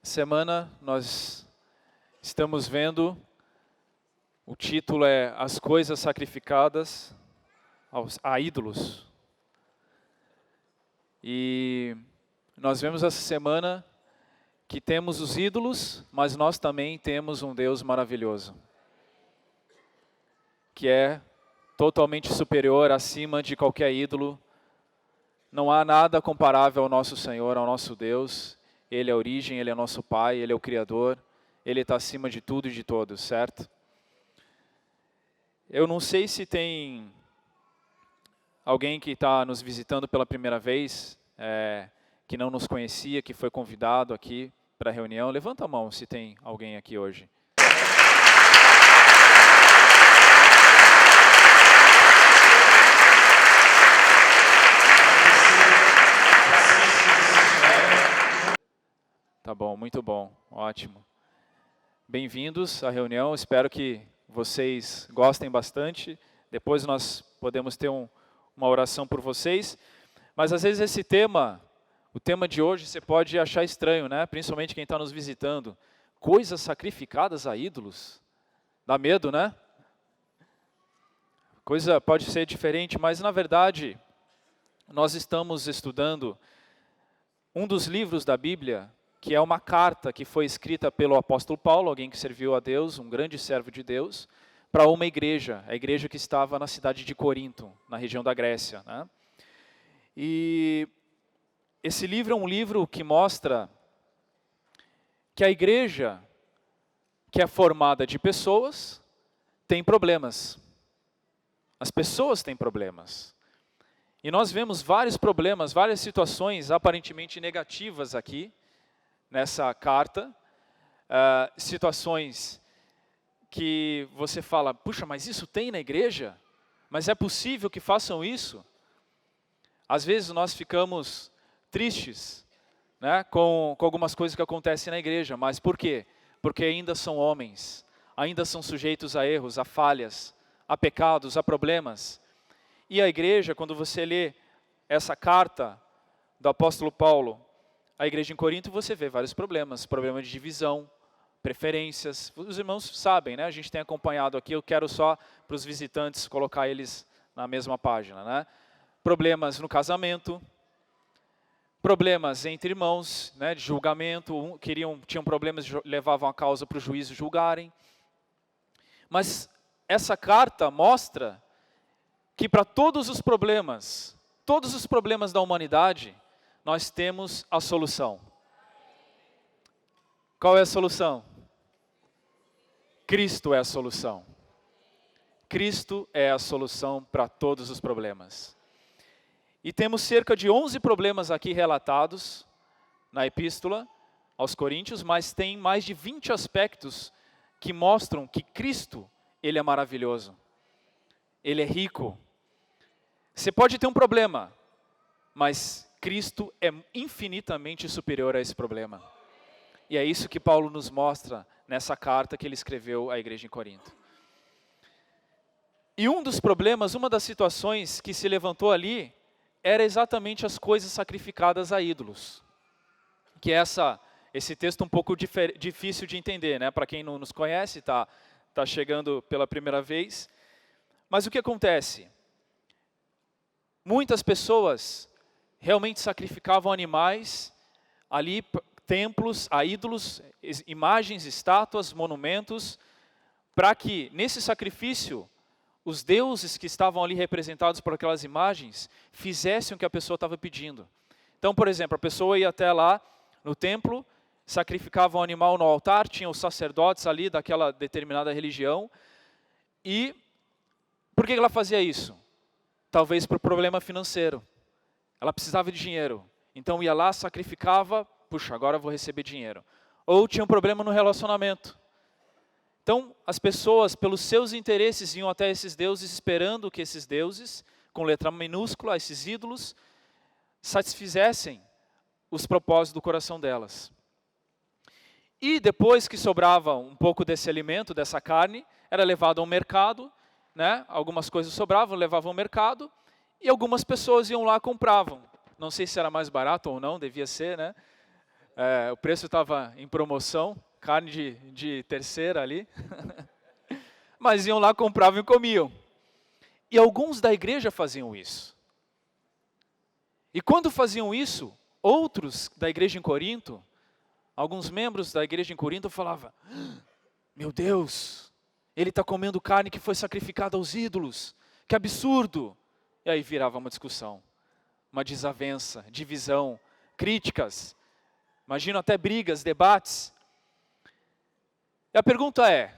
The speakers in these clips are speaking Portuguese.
Semana nós estamos vendo, o título é As Coisas Sacrificadas a Ídolos. E nós vemos essa semana que temos os ídolos, mas nós também temos um Deus maravilhoso, que é totalmente superior, acima de qualquer ídolo. Não há nada comparável ao nosso Senhor, ao nosso Deus. Ele é a origem, Ele é nosso Pai, Ele é o Criador. Ele está acima de tudo e de todos, certo? Eu não sei se tem alguém que está nos visitando pela primeira vez, que não nos conhecia, que foi convidado aqui para a reunião. Levanta a mão se tem alguém aqui hoje. Tá bom, muito bom, ótimo. Bem-vindos à reunião, espero que vocês gostem bastante. Depois nós podemos ter uma oração por vocês. Mas às vezes esse tema, o tema de hoje, você pode achar estranho, né? Principalmente quem está nos visitando. Coisas sacrificadas a ídolos. Dá medo, né? Coisa pode ser diferente, mas na verdade, nós estamos estudando um dos livros da Bíblia, que é uma carta que foi escrita pelo apóstolo Paulo, alguém que serviu a Deus, um grande servo de Deus, para uma igreja, a igreja que estava na cidade de Corinto, na região da Grécia, né? E esse livro é um livro que mostra que a igreja, que é formada de pessoas, tem problemas. As pessoas têm problemas. E nós vemos vários problemas, várias situações aparentemente negativas aqui, nessa carta, situações que você fala, puxa, mas isso tem na igreja? Mas é possível que façam isso? Às vezes nós ficamos tristes, né, com algumas coisas que acontecem na igreja, mas por quê? Porque ainda são homens, ainda são sujeitos a erros, a falhas, a pecados, a problemas. E a igreja, quando você lê essa carta do apóstolo Paulo, a igreja em Corinto, você vê vários problemas, problema de divisão, preferências. Os irmãos sabem, né? A gente tem acompanhado aqui, eu quero só para os visitantes colocar eles na mesma página, né? Problemas no casamento, problemas entre irmãos, né, de julgamento, tinham problemas, levavam a causa para o juiz julgarem. Mas essa carta mostra que para todos os problemas da humanidade, nós temos a solução. Qual é a solução? Cristo é a solução. Cristo é a solução para todos os problemas. E temos cerca de 11 problemas aqui relatados na epístola aos Coríntios, mas tem mais de 20 aspectos que mostram que Cristo, Ele é maravilhoso. Ele é rico. Você pode ter um problema, mas Cristo é infinitamente superior a esse problema. E é isso que Paulo nos mostra nessa carta que ele escreveu à igreja em Corinto. E um dos problemas, uma das situações que se levantou ali, era exatamente as coisas sacrificadas a ídolos. Que é esse texto um pouco difícil de entender, né? Para quem não nos conhece, tá chegando pela primeira vez. Mas o que acontece? Muitas pessoas realmente sacrificavam animais, ali templos a ídolos, imagens, estátuas, monumentos, para que nesse sacrifício, os deuses que estavam ali representados por aquelas imagens, fizessem o que a pessoa estava pedindo. Então, por exemplo, a pessoa ia até lá no templo, sacrificava um animal no altar, tinha os sacerdotes ali daquela determinada religião, e por que ela fazia isso? Talvez por problema financeiro. Ela precisava de dinheiro, então ia lá, sacrificava, puxa, agora eu vou receber dinheiro. Ou tinha um problema no relacionamento. Então, as pessoas, pelos seus interesses, iam até esses deuses, esperando que esses deuses, com letra minúscula, esses ídolos, satisfizessem os propósitos do coração delas. E depois que sobrava um pouco desse alimento, dessa carne, era levado ao mercado, né? Algumas coisas sobravam, levavam ao mercado, e algumas pessoas iam lá e compravam. Não sei se era mais barato ou não, devia ser, né? o preço estava em promoção, carne de terceira ali. Mas iam lá, compravam e comiam. E alguns da igreja faziam isso. E quando faziam isso, outros da igreja em Corinto, alguns membros da igreja em Corinto falavam: meu Deus, ele está comendo carne que foi sacrificada aos ídolos, que absurdo. E aí virava uma discussão, uma desavença, divisão, críticas, imagino até brigas, debates. E a pergunta é,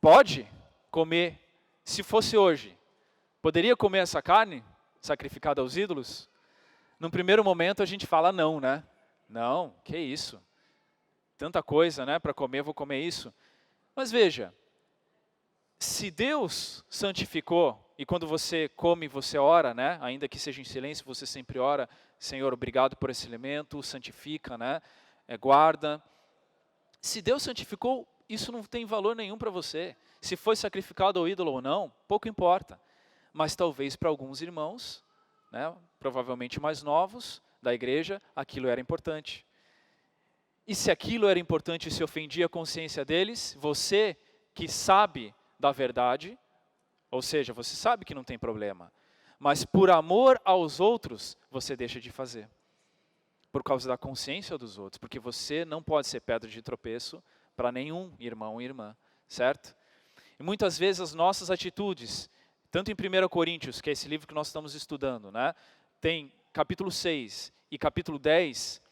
pode comer, se fosse hoje, poderia comer essa carne sacrificada aos ídolos? Num primeiro momento a gente fala não, né? Não, que isso? Tanta coisa, né, para comer, vou comer isso. Mas veja, se Deus santificou, e quando você come, você ora, né? Ainda que seja em silêncio, você sempre ora: Senhor, obrigado por esse alimento, santifica, né? Guarda. Se Deus santificou, isso não tem valor nenhum para você. Se foi sacrificado ao ídolo ou não, pouco importa. Mas talvez para alguns irmãos, né, provavelmente mais novos da igreja, aquilo era importante. E se aquilo era importante e se ofendia a consciência deles, você que sabe da verdade, ou seja, você sabe que não tem problema, mas por amor aos outros, você deixa de fazer. Por causa da consciência dos outros, porque você não pode ser pedra de tropeço para nenhum irmão ou irmã, certo? E muitas vezes as nossas atitudes, tanto em 1 Coríntios, que é esse livro que nós estamos estudando, né, tem capítulo 6 e capítulo 10,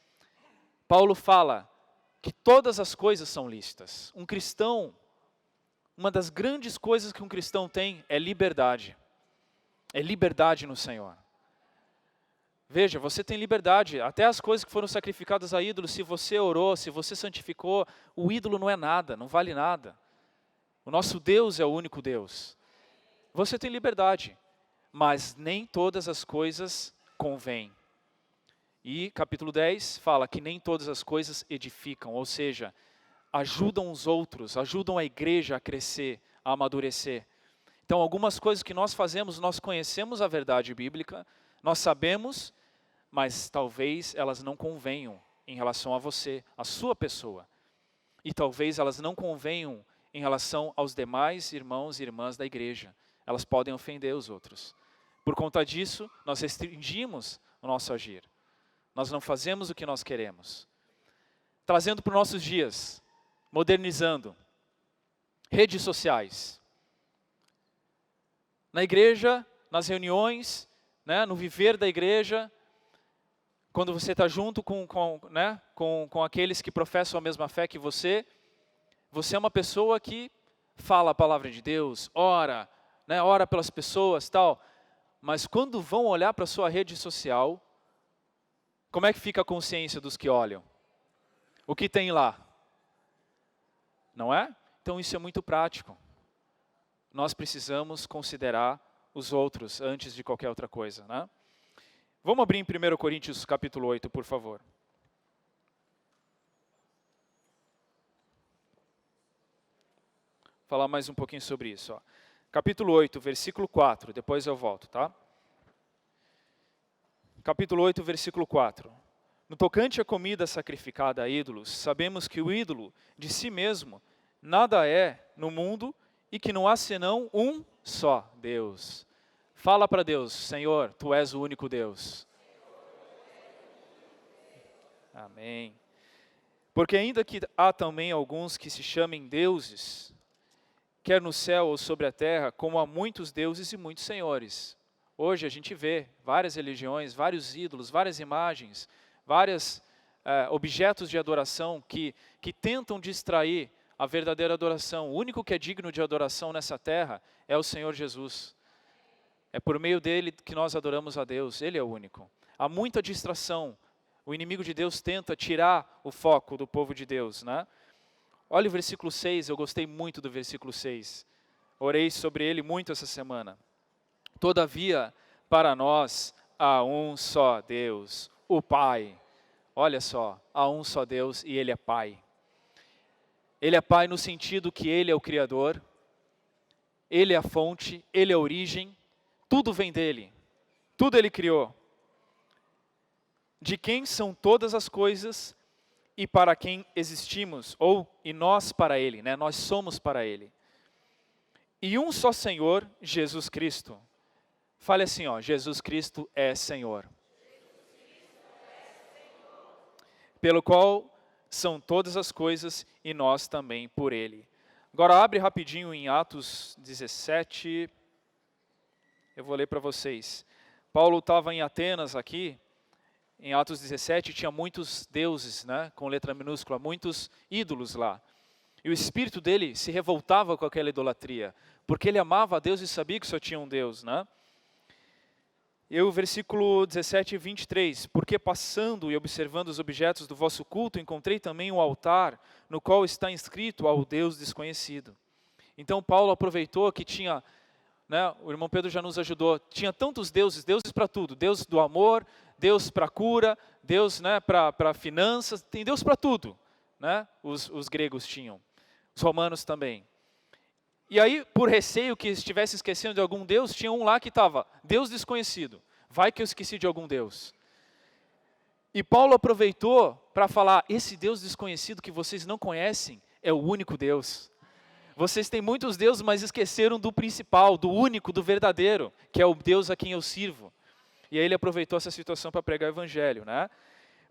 Paulo fala que todas as coisas são lícitas. Um cristão, uma das grandes coisas que um cristão tem é liberdade. É liberdade no Senhor. Veja, você tem liberdade, até as coisas que foram sacrificadas a ídolos, se você orou, se você santificou, o ídolo não é nada, não vale nada. O nosso Deus é o único Deus. Você tem liberdade, mas nem todas as coisas convêm. E capítulo 10 fala que nem todas as coisas edificam, ou seja, ajudam os outros, ajudam a igreja a crescer, a amadurecer. Então, algumas coisas que nós fazemos, nós conhecemos a verdade bíblica, nós sabemos, mas talvez elas não convenham em relação a você, a sua pessoa. E talvez elas não convenham em relação aos demais irmãos e irmãs da igreja. Elas podem ofender os outros. Por conta disso, nós restringimos o nosso agir. Nós não fazemos o que nós queremos. Trazendo para os nossos dias, modernizando, redes sociais. Na igreja, nas reuniões, né, no viver da igreja, quando você está junto com aqueles que professam a mesma fé que você é uma pessoa que fala a palavra de Deus, ora, né, ora pelas pessoas, tal. Mas quando vão olhar para a sua rede social, como é que fica a consciência dos que olham? O que tem lá? Não é? Então isso é muito prático. Nós precisamos considerar os outros antes de qualquer outra coisa, né? Vamos abrir em 1 Coríntios capítulo 8, por favor. Falar mais um pouquinho sobre isso. Ó. Capítulo 8, versículo 4, depois eu volto, tá? Capítulo 8, versículo 4. No tocante à comida sacrificada a ídolos, sabemos que o ídolo de si mesmo nada é no mundo e que não há senão um só Deus. Fala para Deus: Senhor, Tu és o único Deus. Amém. Porque ainda que há também alguns que se chamem deuses, quer no céu ou sobre a terra, como há muitos deuses e muitos senhores. Hoje a gente vê várias religiões, vários ídolos, várias imagens, vários objetos de adoração que tentam distrair a verdadeira adoração. O único que é digno de adoração nessa terra é o Senhor Jesus. É por meio dele que nós adoramos a Deus, Ele é o único. Há muita distração, o inimigo de Deus tenta tirar o foco do povo de Deus, né? Olha o versículo 6, eu gostei muito do versículo 6. Orei sobre ele muito essa semana. Todavia, para nós, há um só Deus, o Pai. Olha só, há um só Deus e Ele é Pai. Ele é Pai no sentido que Ele é o Criador, Ele é a fonte, Ele é a origem, tudo vem dEle, tudo Ele criou. De quem são todas as coisas e para quem existimos, e nós para Ele, né? Nós somos para Ele. E um só Senhor, Jesus Cristo. Fale assim, ó, Jesus Cristo é Senhor. Pelo qual são todas as coisas e nós também por Ele. Agora abre rapidinho em Atos 17, eu vou ler para vocês. Paulo estava em Atenas aqui, em Atos 17, tinha muitos deuses, né, com letra minúscula, muitos ídolos lá. E o espírito dele se revoltava com aquela idolatria, porque ele amava a Deus e sabia que só tinha um Deus, né? E o versículo 17 e 23, porque passando e observando os objetos do vosso culto, encontrei também um altar, no qual está inscrito ao Deus desconhecido. Então Paulo aproveitou que tinha, né, o irmão Pedro já nos ajudou, tinha tantos deuses, deuses para tudo, Deus do amor, Deus para cura, Deus, né, para finanças, tem Deus para tudo, né, os gregos tinham, os romanos também. E aí, por receio que estivesse esquecendo de algum Deus, tinha um lá que estava, Deus desconhecido. Vai que eu esqueci de algum Deus. E Paulo aproveitou para falar, esse Deus desconhecido que vocês não conhecem, é o único Deus. Vocês têm muitos deuses, mas esqueceram do principal, do único, do verdadeiro, que é o Deus a quem eu sirvo. E aí ele aproveitou essa situação para pregar o evangelho, né?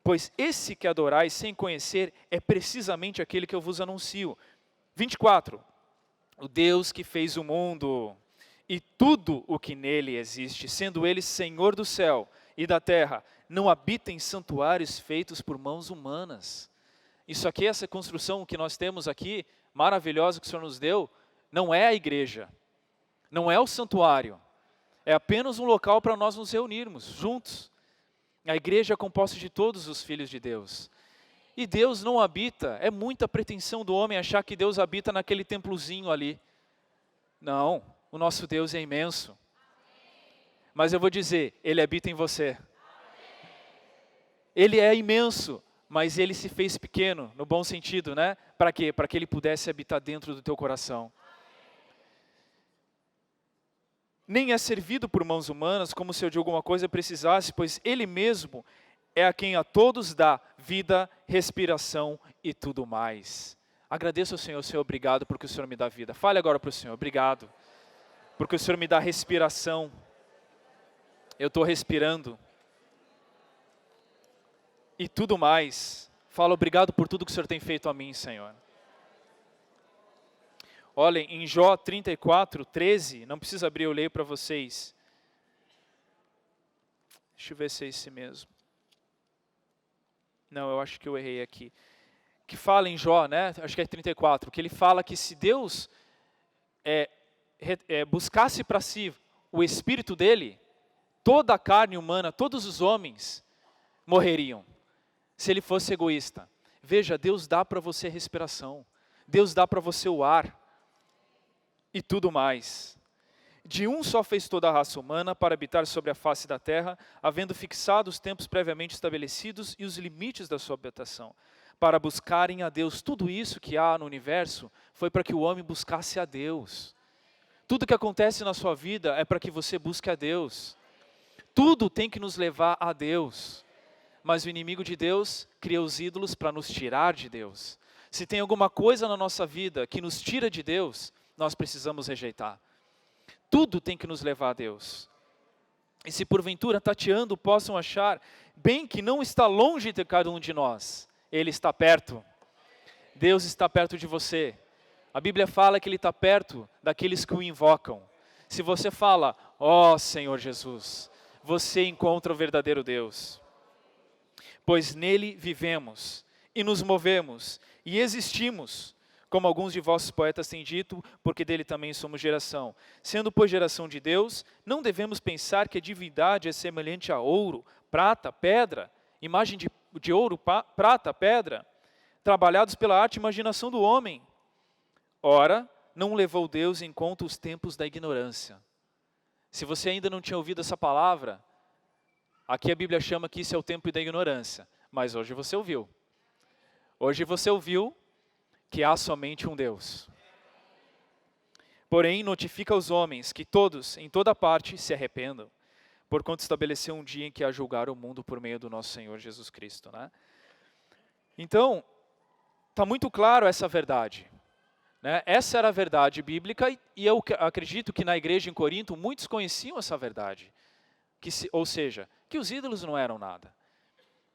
Pois esse que adorais sem conhecer é precisamente aquele que eu vos anuncio. 24. O Deus que fez o mundo e tudo o que nele existe, sendo ele Senhor do céu e da terra, não habita em santuários feitos por mãos humanas. Isso aqui, essa construção que nós temos aqui, maravilhosa que o Senhor nos deu, não é a igreja, não é o santuário, é apenas um local para nós nos reunirmos juntos. A igreja é composta de todos os filhos de Deus. E Deus não habita, é muita pretensão do homem achar que Deus habita naquele templozinho ali. Não, o nosso Deus é imenso. Mas eu vou dizer, Ele habita em você. Ele é imenso, mas Ele se fez pequeno, no bom sentido, né? Para quê? Para que Ele pudesse habitar dentro do teu coração. Nem é servido por mãos humanas, como se eu de alguma coisa precisasse, pois Ele mesmo é a quem a todos dá vida, respiração e tudo mais. Agradeço ao Senhor, Senhor, obrigado porque o Senhor me dá vida. Fale agora para o Senhor, obrigado, porque o Senhor me dá respiração. Eu estou respirando. E tudo mais. Fala obrigado por tudo que o Senhor tem feito a mim, Senhor. Olhem, em Jó 34, 13, não precisa abrir, eu leio para vocês. Deixa eu ver se é esse mesmo. Não, eu acho que eu errei aqui. Que fala em Jó, né? Acho que é 34, que ele fala que se Deus buscasse para si o espírito dele, toda a carne humana, todos os homens morreriam, se ele fosse egoísta. Veja, Deus dá para você a respiração, Deus dá para você o ar e tudo mais. De um só fez toda a raça humana para habitar sobre a face da terra, havendo fixado os tempos previamente estabelecidos e os limites da sua habitação, para buscarem a Deus. Tudo isso que há no universo foi para que o homem buscasse a Deus. Tudo que acontece na sua vida é para que você busque a Deus. Tudo tem que nos levar a Deus. Mas o inimigo de Deus cria os ídolos para nos tirar de Deus. Se tem alguma coisa na nossa vida que nos tira de Deus, nós precisamos rejeitar. Tudo tem que nos levar a Deus. E se porventura tateando possam achar bem que não está longe de cada um de nós, Ele está perto. Deus está perto de você. A Bíblia fala que Ele está perto daqueles que o invocam. Se você fala, ó Senhor Jesus, você encontra o verdadeiro Deus. Pois nele vivemos e nos movemos e existimos, como alguns de vossos poetas têm dito, porque dele também somos geração. Sendo, pois, geração de Deus, não devemos pensar que a divindade é semelhante a ouro, prata, pedra, imagem de ouro, prata, pedra, trabalhados pela arte e imaginação do homem. Ora, não levou Deus em conta os tempos da ignorância. Se você ainda não tinha ouvido essa palavra, aqui a Bíblia chama que isso é o tempo da ignorância, mas hoje você ouviu. Hoje você ouviu que há somente um Deus. Porém, notifica aos homens que todos, em toda parte, se arrependam, porquanto estabeleceu um dia em que há julgar o mundo por meio do nosso Senhor Jesus Cristo, né? Então, está muito claro essa verdade, né? Essa era a verdade bíblica e eu acredito que na igreja em Corinto muitos conheciam essa verdade. Ou seja, que os ídolos não eram nada.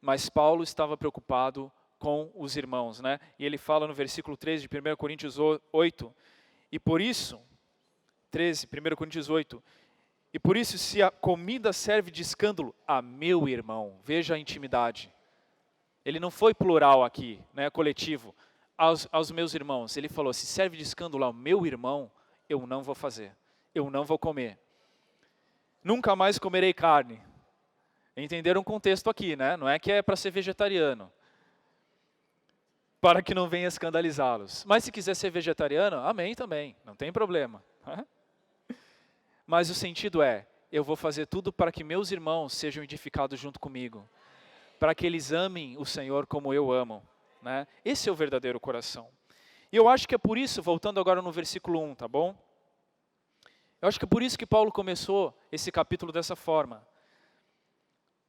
Mas Paulo estava preocupado com os irmãos, né? E ele fala no versículo 13 de 1 Coríntios 8, e por isso, 13, 1 Coríntios 8, e por isso se a comida serve de escândalo a meu irmão, veja a intimidade. Ele não foi plural aqui, né, coletivo, aos meus irmãos. Ele falou, se serve de escândalo ao meu irmão, eu não vou fazer, eu não vou comer. Nunca mais comerei carne. Entenderam o contexto aqui, né? Não é que é para ser vegetariano, para que não venha escandalizá-los. Mas se quiser ser vegetariano, amém também, não tem problema. Mas o sentido é, eu vou fazer tudo para que meus irmãos sejam edificados junto comigo, para que eles amem o Senhor como eu amo, né? Esse é o verdadeiro coração. E eu acho que é por isso, voltando agora no versículo 1, tá bom? Eu acho que é por isso que Paulo começou esse capítulo dessa forma.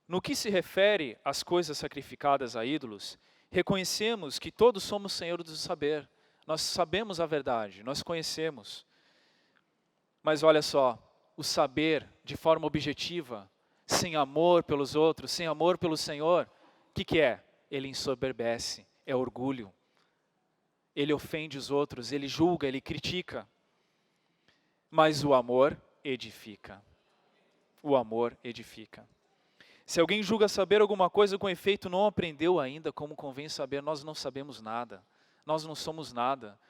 No que se refere às coisas sacrificadas a ídolos, reconhecemos que todos somos senhores do saber. Nós sabemos a verdade, nós conhecemos. Mas olha só, o saber de forma objetiva, sem amor pelos outros, sem amor pelo Senhor, o que é? Ele ensoberbece, é orgulho. Ele ofende os outros, ele julga, ele critica. Mas o amor edifica. O amor edifica. Se alguém julga saber alguma coisa, com efeito não aprendeu ainda como convém saber, nós não sabemos nada. Nós não somos nada.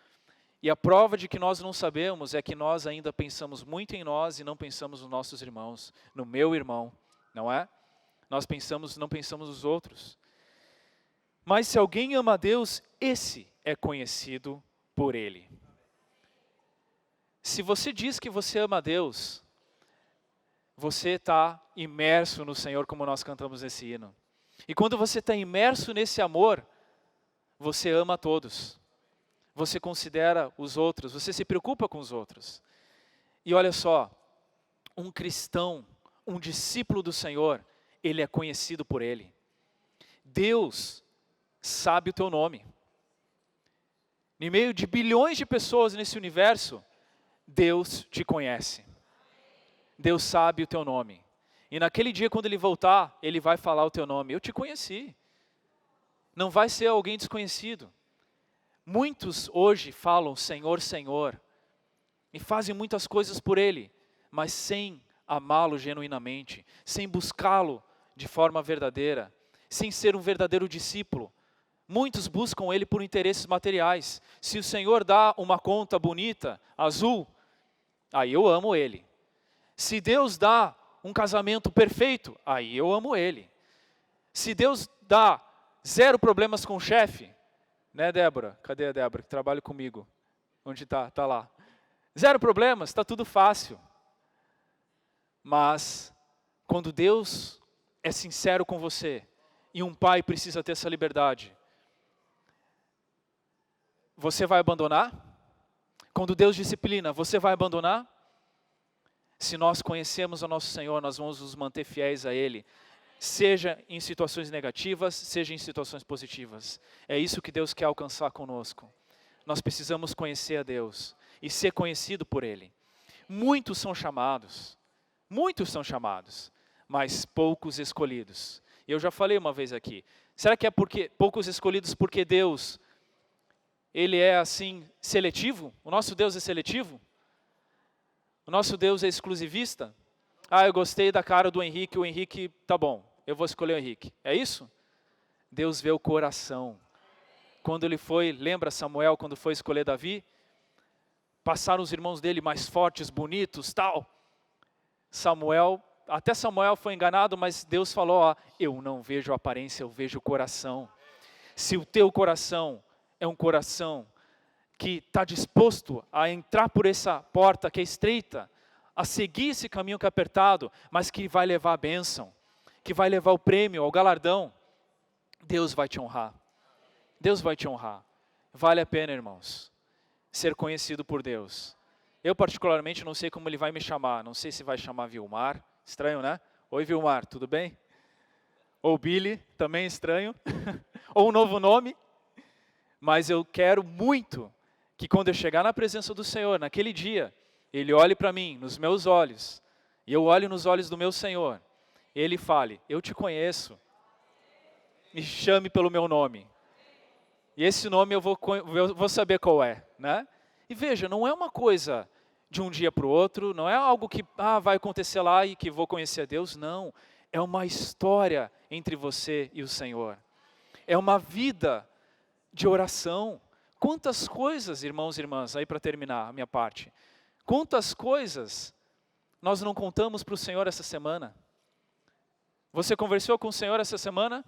E a prova de que nós não sabemos é que nós ainda pensamos muito em nós e não pensamos nos nossos irmãos, no meu irmão, não é? Nós não pensamos nos outros. Mas se alguém ama a Deus, esse é conhecido por Ele. Se você diz que você ama a Deus, você está imerso no Senhor, como nós cantamos nesse hino. E quando você está imerso nesse amor, você ama a todos. Você considera os outros, você se preocupa com os outros. E olha só, um cristão, um discípulo do Senhor, ele é conhecido por Ele. Deus sabe o teu nome. No meio de bilhões de pessoas nesse universo, Deus te conhece. Deus sabe o teu nome. E naquele dia, quando Ele voltar, Ele vai falar o teu nome. Eu te conheci. Não vai ser alguém desconhecido. Muitos hoje falam Senhor, Senhor, e fazem muitas coisas por Ele, mas sem amá-lo genuinamente, sem buscá-lo de forma verdadeira, sem ser um verdadeiro discípulo. Muitos buscam Ele por interesses materiais. Se o Senhor dá uma conta bonita, azul, aí eu amo Ele. Se Deus dá um casamento perfeito, aí eu amo Ele. Se Deus dá 0 problemas com o chefe, né, Débora? Cadê a Débora que trabalha comigo? Onde está? Está lá. 0 problemas, está tudo fácil. Mas, quando Deus é sincero com você, e um pai precisa ter essa liberdade, você vai abandonar? Quando Deus disciplina, você vai abandonar? Se nós conhecemos o nosso Senhor, nós vamos nos manter fiéis a Ele, seja em situações negativas, seja em situações positivas. É isso que Deus quer alcançar conosco. Nós precisamos conhecer a Deus e ser conhecido por Ele. Muitos são chamados, mas poucos escolhidos. Eu já falei uma vez aqui, será que é porque poucos escolhidos porque Deus, Ele é assim seletivo? O nosso Deus é seletivo? O nosso Deus é exclusivista? Ah, eu gostei da cara do Henrique, o Henrique, tá bom, eu vou escolher o Henrique. É isso? Deus vê o coração. Quando ele foi, lembra Samuel, quando foi escolher Davi? Passaram os irmãos dele mais fortes, bonitos, tal. Até Samuel foi enganado, mas Deus falou, ó, eu não vejo a aparência, eu vejo o coração. Se o teu coração é um coração que está disposto a entrar por essa porta que é estreita, a seguir esse caminho que é apertado, mas que vai levar a bênção, que vai levar o prêmio, o galardão, Deus vai te honrar. Deus vai te honrar. Vale a pena, irmãos, ser conhecido por Deus. Eu particularmente não sei como Ele vai me chamar, não sei se vai chamar Vilmar, estranho, né? Oi Vilmar, tudo bem? Ou Billy, também estranho. ou um novo nome, mas eu quero muito que quando eu chegar na presença do Senhor, naquele dia, Ele olhe para mim, nos meus olhos, e eu olho nos olhos do meu Senhor, Ele fale, eu te conheço, me chame pelo meu nome. E esse nome eu vou saber qual é, né? E veja, não é uma coisa de um dia para o outro, não é algo que vai acontecer lá e que vou conhecer a Deus, não. É uma história entre você e o Senhor. É uma vida de oração. Quantas coisas, irmãos e irmãs, aí para terminar a minha parte, quantas coisas nós não contamos para o Senhor essa semana? Você conversou com o Senhor essa semana?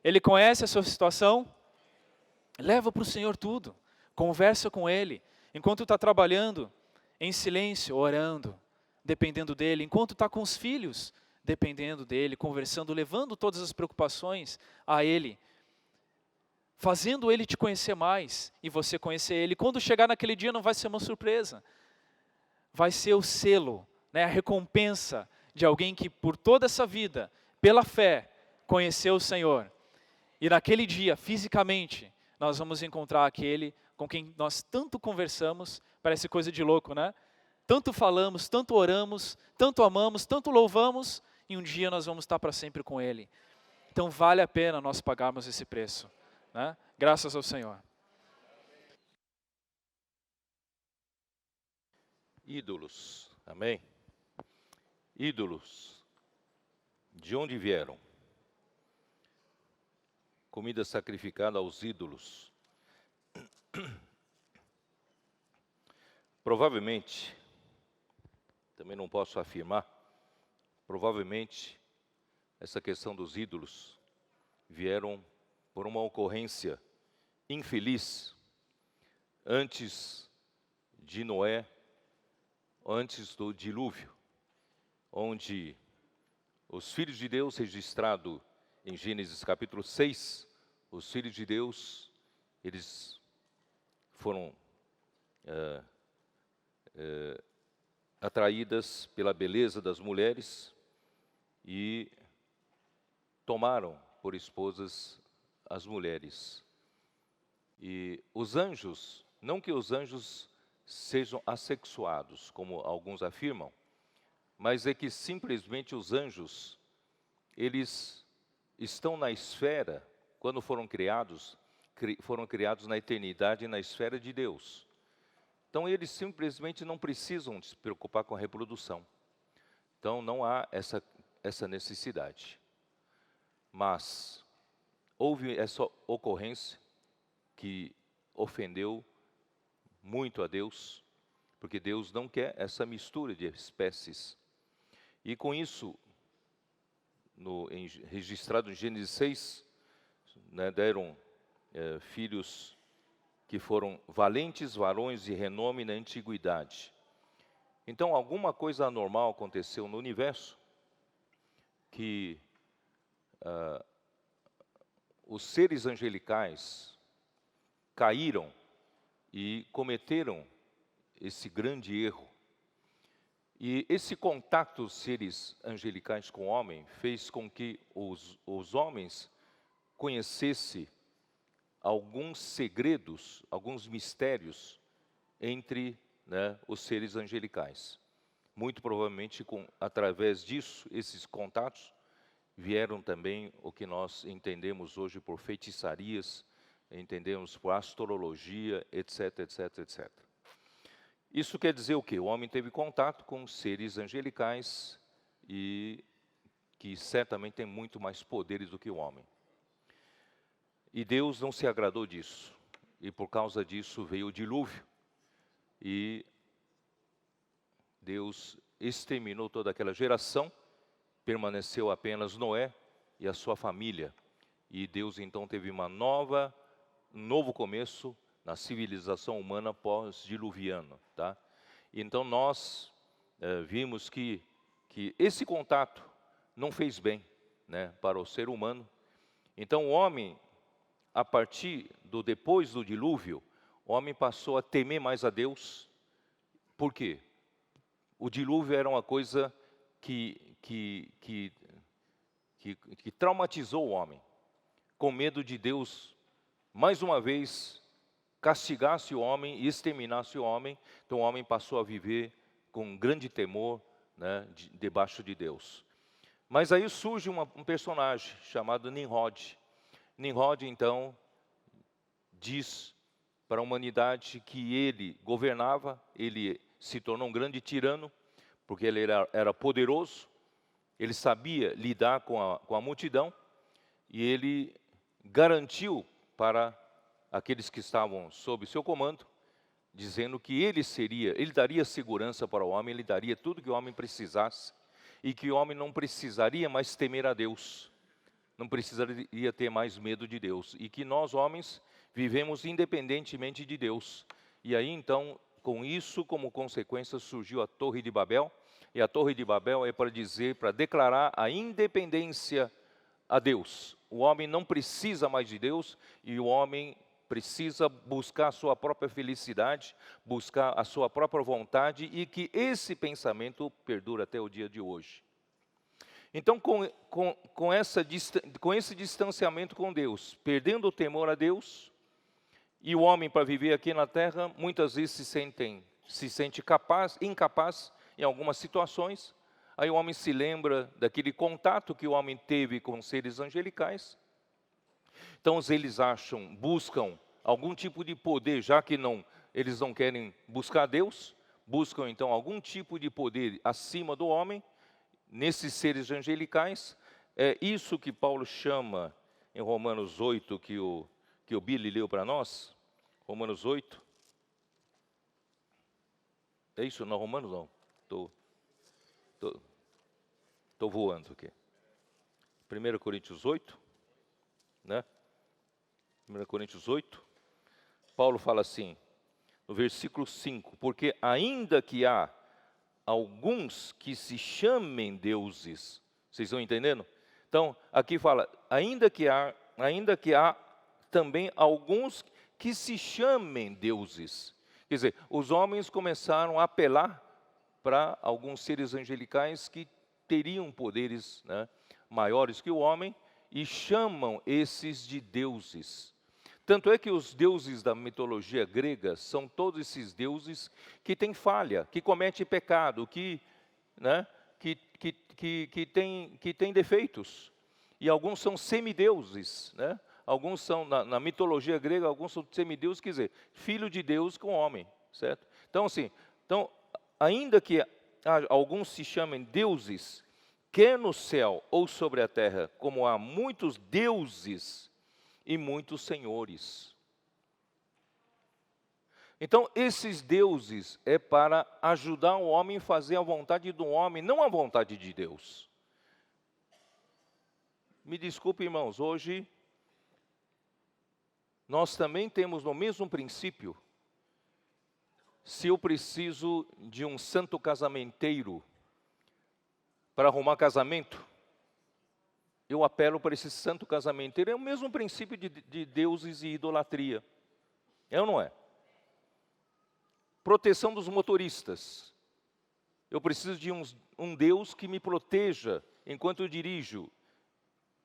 Ele conhece a sua situação? Leva para o Senhor tudo. Conversa com Ele. Enquanto está trabalhando, em silêncio, orando, dependendo dEle. Enquanto está com os filhos, dependendo dEle, conversando, levando todas as preocupações a Ele. Fazendo Ele te conhecer mais e você conhecer Ele. Quando chegar naquele dia não vai ser uma surpresa. Vai ser o selo, né, a recompensa de alguém que por toda essa vida, pela fé, conheceu o Senhor. E naquele dia, fisicamente, nós vamos encontrar aquele com quem nós tanto conversamos, parece coisa de louco, né? Tanto falamos, tanto oramos, tanto amamos, tanto louvamos, e um dia nós vamos estar para sempre com Ele. Então vale a pena nós pagarmos esse preço, né? Graças ao Senhor. Ídolos, amém? Ídolos, de onde vieram? Comida sacrificada aos ídolos. Provavelmente, também não posso afirmar, provavelmente essa questão dos ídolos vieram por uma ocorrência infeliz antes de Noé, antes do dilúvio, onde os filhos de Deus, registrado em Gênesis capítulo 6, os filhos de Deus, eles foram atraídas pela beleza das mulheres e tomaram por esposas as mulheres. E os anjos, não que os anjos sejam assexuados, como alguns afirmam, mas é que simplesmente os anjos, eles estão na esfera, quando foram criados na eternidade, na esfera de Deus. Então eles simplesmente não precisam se preocupar com a reprodução. Então não há essa necessidade. Mas houve essa ocorrência que ofendeu muito a Deus, porque Deus não quer essa mistura de espécies. E com isso, registrado em Gênesis 6, né, deram filhos que foram valentes varões de renome na antiguidade. Então, alguma coisa anormal aconteceu no universo, que os seres angelicais caíram e cometeram esse grande erro. E esse contato dos seres angelicais com o homem fez com que os homens conhecessem alguns segredos, alguns mistérios entre, né, os seres angelicais. Muito provavelmente, através disso, esses contatos, vieram também o que nós entendemos hoje por feitiçarias, entendemos por astrologia, etc, etc, etc. Isso quer dizer o quê? O homem teve contato com seres angelicais e que certamente tem muito mais poderes do que o homem. E Deus não se agradou disso. E por causa disso veio o dilúvio. E Deus exterminou toda aquela geração. Permaneceu apenas Noé e a sua família. E Deus então teve um novo começo na civilização humana pós-diluviana, tá? Então nós vimos que esse contato não fez bem, né, para o ser humano. Então o homem, a partir depois do dilúvio, o homem passou a temer mais a Deus. Por quê? O dilúvio era uma coisa que traumatizou o homem. com medo de Deus, mais uma vez, castigasse o homem e exterminasse o homem. Então o homem passou a viver com grande temor, né, debaixo de Deus. Mas aí surge um personagem chamado Nimrod. Nimrod, então, diz para a humanidade que ele governava, ele se tornou um grande tirano, porque ele era poderoso, ele sabia lidar com a multidão, e ele garantiu para aqueles que estavam sob seu comando, dizendo que ele daria segurança para o homem, ele daria tudo que o homem precisasse, e que o homem não precisaria mais temer a Deus, não precisaria ter mais medo de Deus, e que nós, homens, vivemos independentemente de Deus. E aí, então, com isso como consequência, surgiu a Torre de Babel, e a Torre de Babel é para declarar a independência a Deus. O homem não precisa mais de Deus, e o homem precisa buscar a sua própria felicidade, buscar a sua própria vontade, e que esse pensamento perdura até o dia de hoje. Então, com esse distanciamento com Deus, perdendo o temor a Deus, e o homem, para viver aqui na terra, muitas vezes se sente incapaz em algumas situações. Aí o homem se lembra daquele contato que o homem teve com seres angelicais. Então eles buscam algum tipo de poder, já que eles não querem buscar Deus, buscam então algum tipo de poder acima do homem, nesses seres angelicais. É isso que Paulo chama em Romanos 8, que o Billy leu para nós. Romanos 8. É isso? Não, Romanos não. Estou voando aqui. 1 Coríntios 8, né? 1 Coríntios 8, Paulo fala assim, no versículo 5, porque ainda que há alguns que se chamem deuses, vocês estão entendendo? Então, aqui fala, ainda que há também alguns que se chamem deuses. Quer dizer, os homens começaram a apelar para alguns seres angelicais que teriam poderes, né, maiores que o homem, e chamam esses de deuses. Tanto é que os deuses da mitologia grega são todos esses deuses que têm falha, que cometem pecado, que têm defeitos. E alguns são semideuses, né? Alguns são, na mitologia grega, alguns são semideuses, quer dizer, filho de Deus com homem, certo? Então, assim, ainda que alguns se chamem deuses, quer no céu ou sobre a terra, como há muitos deuses e muitos senhores. Então, esses deuses é para ajudar o homem a fazer a vontade do homem, não a vontade de Deus. Me desculpe, irmãos, hoje nós também temos no mesmo princípio. Se eu preciso de um santo casamenteiro para arrumar casamento, eu apelo para esse santo casamenteiro. É o mesmo princípio de deuses e idolatria. É ou não é? Proteção dos motoristas. Eu preciso de um Deus que me proteja enquanto eu dirijo.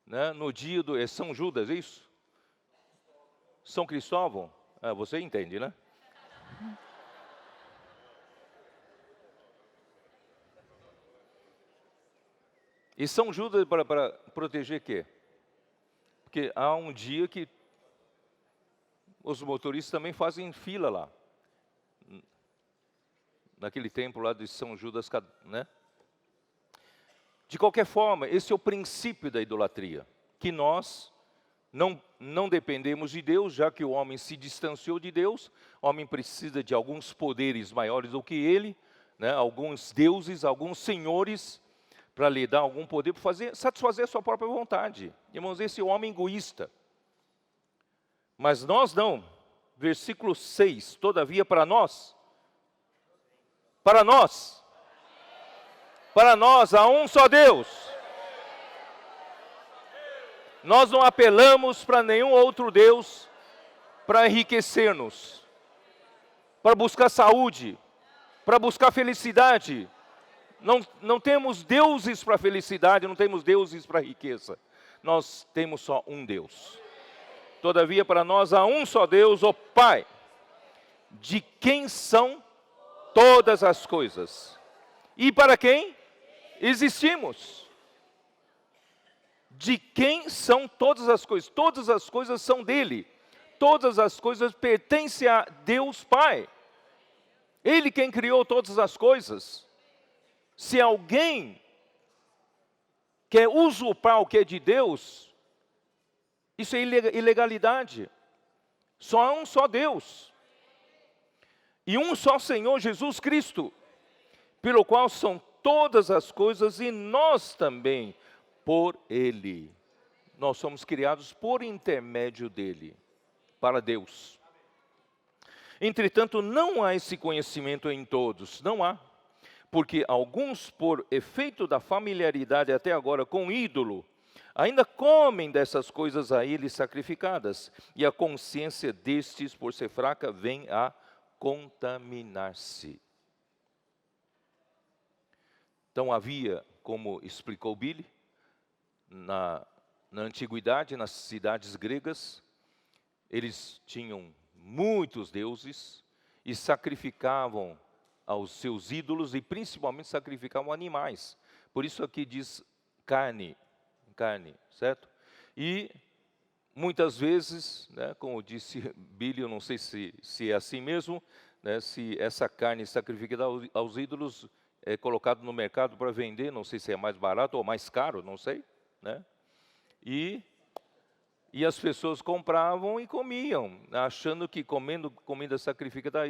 Né? No dia do São Judas, é isso? São Cristóvão? Você entende, né? E São Judas para proteger quê? Porque há um dia que os motoristas também fazem fila lá. Naquele templo lá de São Judas, né? De qualquer forma, esse é o princípio da idolatria. Que nós não dependemos de Deus, já que o homem se distanciou de Deus. O homem precisa de alguns poderes maiores do que ele, né? Alguns deuses, alguns senhores, para lhe dar algum poder, para satisfazer a sua própria vontade. Irmãos, esse é o homem egoísta. Mas nós não. Versículo 6, todavia para nós há um só Deus. Nós não apelamos para nenhum outro Deus para enriquecer-nos, para buscar saúde, para buscar felicidade. Não temos deuses para felicidade, não temos deuses para riqueza. Nós temos só um Deus. Todavia, para nós há um só Deus, o Pai, de quem são todas as coisas. E para quem existimos. De quem são todas as coisas? Todas as coisas são dele. Todas as coisas pertencem a Deus Pai. Ele quem criou todas as coisas. Se alguém quer usurpar o que é de Deus, isso é ilegalidade. Só há um só Deus. E um só Senhor Jesus Cristo, pelo qual são todas as coisas e nós também por Ele. Nós somos criados por intermédio dEle, para Deus. Entretanto, não há esse conhecimento em todos, não há. Porque alguns, por efeito da familiaridade até agora com o ídolo, ainda comem dessas coisas a ele sacrificadas, e a consciência destes, por ser fraca, vem a contaminar-se. Então havia, como explicou Billy, na antiguidade, nas cidades gregas, eles tinham muitos deuses e sacrificavam aos seus ídolos e principalmente sacrificavam animais. Por isso aqui diz carne, certo? E muitas vezes, né, como disse Billy, eu não sei se é assim mesmo, né, se essa carne sacrificada aos ídolos é colocado no mercado para vender, não sei se é mais barato ou mais caro, não sei, né? E as pessoas compravam e comiam, achando que comendo comida sacrificada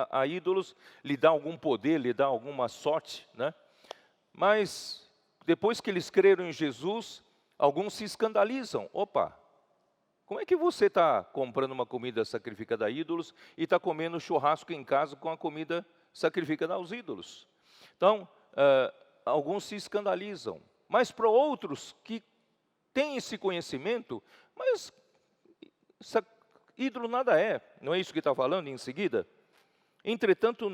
a ídolos lhe dá algum poder, lhe dá alguma sorte, né? Mas depois que eles creram em Jesus, alguns se escandalizam. Opa, como é que você está comprando uma comida sacrificada a ídolos e está comendo churrasco em casa com a comida sacrificada aos ídolos? Então, alguns se escandalizam. Mas para outros que têm esse conhecimento, mas ídolo nada é. Não é isso que está falando em seguida? Entretanto,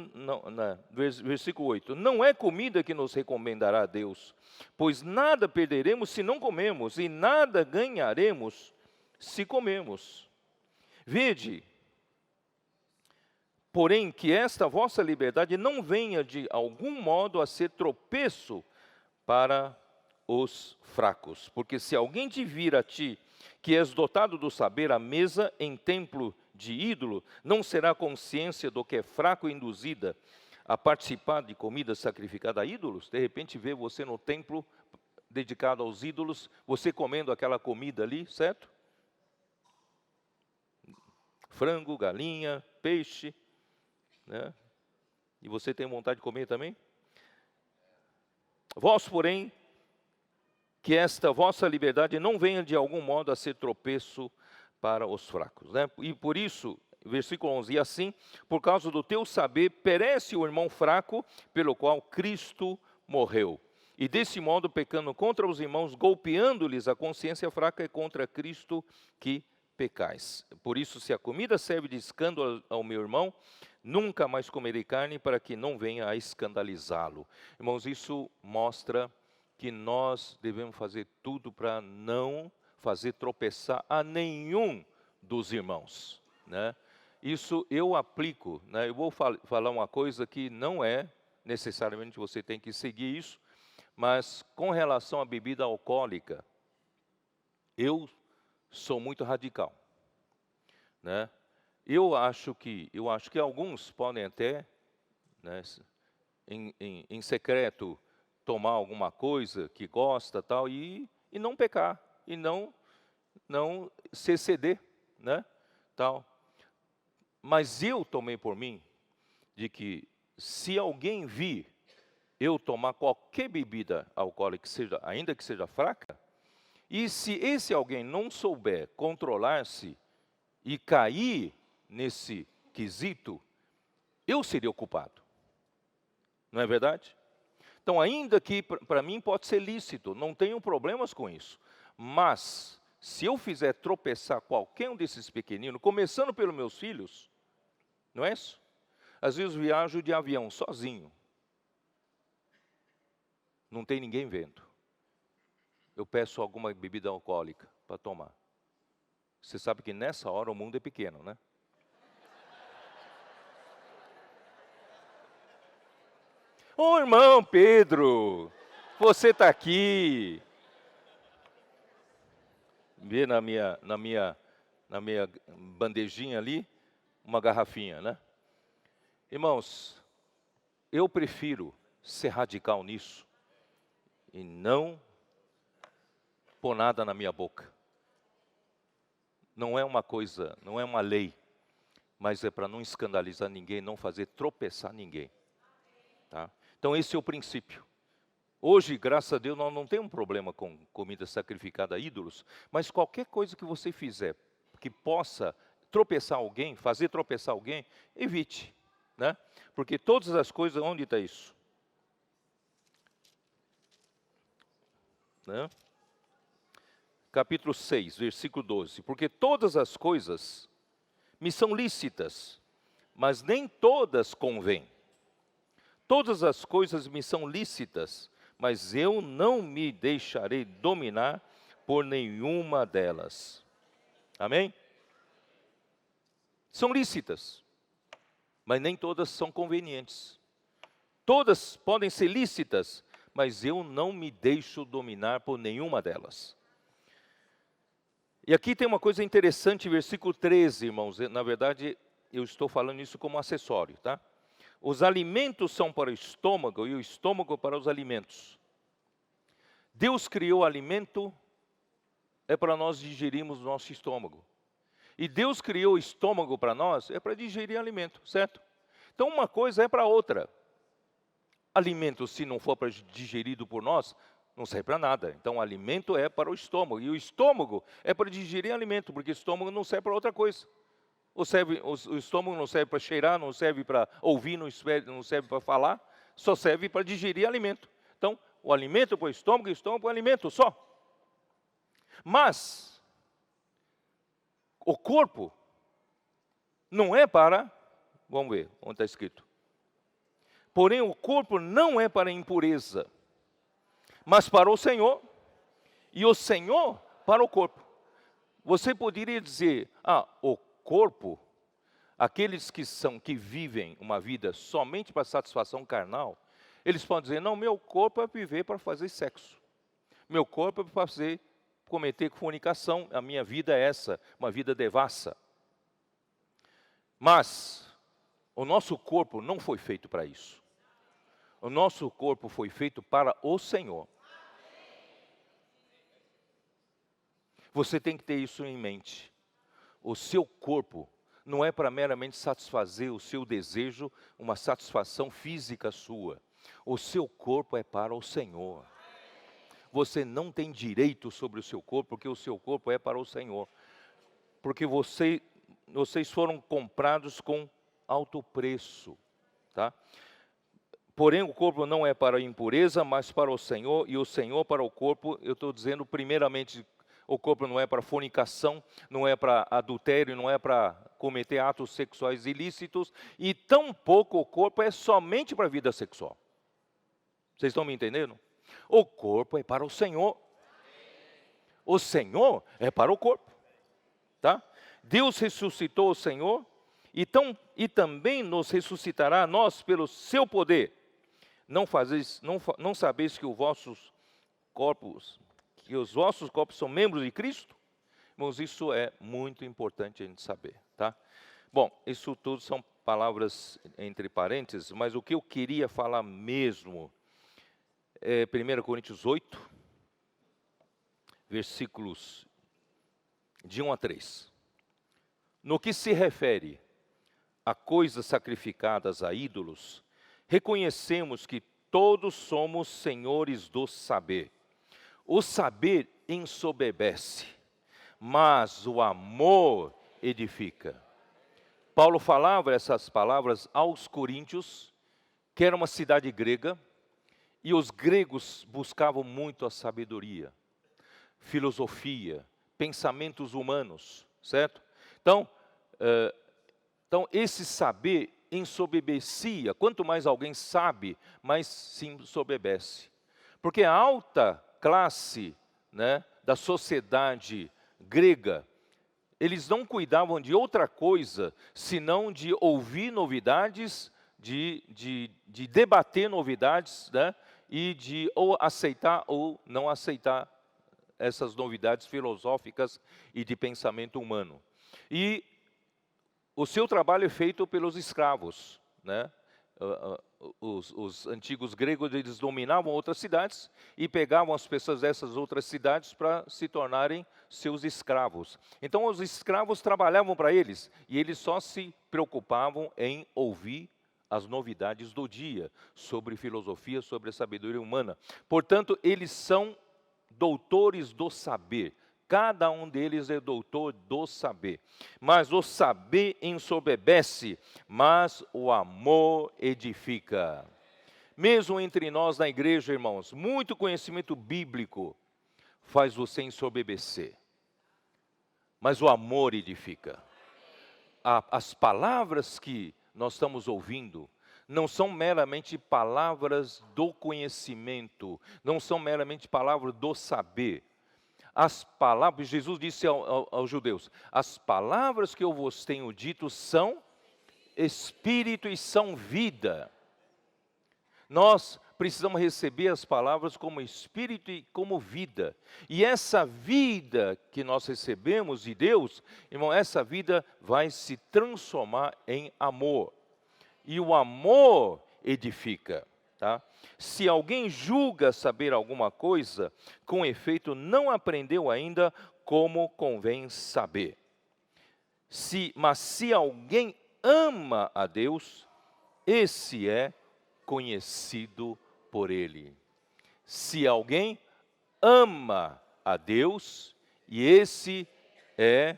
versículo 8, não é comida que nos recomendará a Deus, pois nada perderemos se não comemos, e nada ganharemos se comemos. Vede, porém, que esta vossa liberdade não venha de algum modo a ser tropeço para os fracos. Porque se alguém te vir a ti, que és dotado do saber, à mesa em templo de ídolo, não será consciência do que é fraco e induzida a participar de comida sacrificada a ídolos? De repente vê você no templo dedicado aos ídolos, você comendo aquela comida ali, certo? Frango, galinha, peixe, né? E você tem vontade de comer também? Vós, porém, que esta vossa liberdade não venha de algum modo a ser tropeço para os fracos, né? E por isso, versículo 11, e assim, por causa do teu saber, perece o irmão fraco, pelo qual Cristo morreu. E desse modo, pecando contra os irmãos, golpeando-lhes a consciência fraca, é contra Cristo que pecais. Por isso, se a comida serve de escândalo ao meu irmão, nunca mais comerei carne, para que não venha a escandalizá-lo. Irmãos, isso mostra que nós devemos fazer tudo para não fazer tropeçar a nenhum dos irmãos, né? Isso eu aplico, né? Eu vou falar uma coisa que não é necessariamente você tem que seguir isso, mas com relação à bebida alcoólica, eu sou muito radical, né? Eu acho que alguns podem até, né, em secreto, tomar alguma coisa que gosta, tal, e não pecar, e não se exceder, né, tal. Mas eu tomei por mim, de que se alguém vir eu tomar qualquer bebida alcoólica, ainda que seja fraca, e se esse alguém não souber controlar-se e cair nesse quesito, eu seria o culpado. Não é verdade? Então, ainda que para mim pode ser lícito, não tenho problemas com isso. Mas, se eu fizer tropeçar qualquer um desses pequeninos, começando pelos meus filhos, não é isso? Às vezes viajo de avião sozinho. Não tem ninguém vendo. Eu peço alguma bebida alcoólica para tomar. Você sabe que nessa hora o mundo é pequeno, né? Ô irmão Pedro, você está aqui. Vê na minha bandejinha ali, uma garrafinha, né? Irmãos, eu prefiro ser radical nisso e não pôr nada na minha boca. Não é uma coisa, não é uma lei, mas é para não escandalizar ninguém, não fazer tropeçar ninguém. Tá? Então esse é o princípio. Hoje, graças a Deus, nós não temos problema com comida sacrificada a ídolos, mas qualquer coisa que você fizer que possa tropeçar alguém, fazer tropeçar alguém, evite. Né? Porque todas as coisas, onde está isso? Né? Capítulo 6, versículo 12. Porque todas as coisas me são lícitas, mas nem todas convêm. Todas as coisas me são lícitas, mas eu não me deixarei dominar por nenhuma delas. Amém? São lícitas, mas nem todas são convenientes. Todas podem ser lícitas, mas eu não me deixo dominar por nenhuma delas. E aqui tem uma coisa interessante, versículo 13, irmãos. Na verdade, eu estou falando isso como acessório, tá? Os alimentos são para o estômago e o estômago para os alimentos. Deus criou alimento, é para nós digerirmos o nosso estômago. E Deus criou o estômago para nós, é para digerir alimento, certo? Então uma coisa é para outra. Alimento, se não for para digerido por nós, não serve para nada. Então o alimento é para o estômago. E o estômago é para digerir alimento, porque o estômago não serve para outra coisa. O estômago não serve para cheirar, não serve para ouvir, não serve para falar, só serve para digerir alimento. Então, o alimento para o estômago e o estômago para o alimento só. Mas, o corpo não é para, vamos ver, onde está escrito. Porém, o corpo não é para a impureza, mas para o Senhor, e o Senhor para o corpo. Você poderia dizer, o corpo, aqueles que vivem uma vida somente para satisfação carnal, eles podem dizer, não, meu corpo é viver para fazer sexo. Meu corpo é para cometer fornicação, a minha vida é essa, uma vida devassa. Mas, o nosso corpo não foi feito para isso. O nosso corpo foi feito para o Senhor. Você tem que ter isso em mente. O seu corpo não é para meramente satisfazer o seu desejo, uma satisfação física sua. O seu corpo é para o Senhor. Você não tem direito sobre o seu corpo, porque o seu corpo é para o Senhor. Porque vocês foram comprados com alto preço. Tá? Porém, o corpo não é para a impureza, mas para o Senhor, e o Senhor para o corpo. Eu estou dizendo, primeiramente, o corpo não é para fornicação, não é para adultério, não é para cometer atos sexuais ilícitos, e tampouco o corpo é somente para a vida sexual. Vocês estão me entendendo? O corpo é para o Senhor. O Senhor é para o corpo. Tá? Deus ressuscitou o Senhor, e também nos ressuscitará a nós pelo seu poder. Não sabeis que os vossos corpos são membros de Cristo? Irmãos, isso é muito importante a gente saber, tá? Bom, isso tudo são palavras entre parênteses, mas o que eu queria falar mesmo é 1 Coríntios 8, versículos de 1 a 3. No que se refere a coisas sacrificadas a ídolos, reconhecemos que todos somos senhores do saber. O saber ensoberbece, mas o amor edifica. Paulo falava essas palavras aos coríntios, que era uma cidade grega, e os gregos buscavam muito a sabedoria, filosofia, pensamentos humanos, certo? Então esse saber ensoberbecia. Quanto mais alguém sabe, mais se ensoberbece. Porque a alta classe, né, da sociedade grega eles não cuidavam de outra coisa, senão de ouvir novidades, de debater novidades, né? E de ou aceitar ou não aceitar essas novidades filosóficas e de pensamento humano. E o seu trabalho é feito pelos escravos, né? Os antigos gregos, eles dominavam outras cidades e pegavam as pessoas dessas outras cidades para se tornarem seus escravos. Então os escravos trabalhavam para eles e eles só se preocupavam em ouvir as novidades do dia sobre filosofia, sobre a sabedoria humana. Portanto, eles são doutores do saber. Cada um deles é doutor do saber. Mas o saber ensoberbece, mas o amor edifica. Mesmo entre nós na igreja, irmãos, muito conhecimento bíblico faz você ensoberbecer. Mas o amor edifica. As palavras que nós estamos ouvindo não são meramente palavras do conhecimento, não são meramente palavras do saber. As palavras, Jesus disse aos judeus, as palavras que eu vos tenho dito são espírito e são vida. Nós precisamos receber as palavras como espírito e como vida. E essa vida que nós recebemos de Deus, irmão, essa vida vai se transformar em amor. E o amor edifica. Tá? Se alguém julga saber alguma coisa, com efeito não aprendeu ainda como convém saber. Mas se alguém ama a Deus, esse é conhecido por Ele. Se alguém ama a Deus, e esse é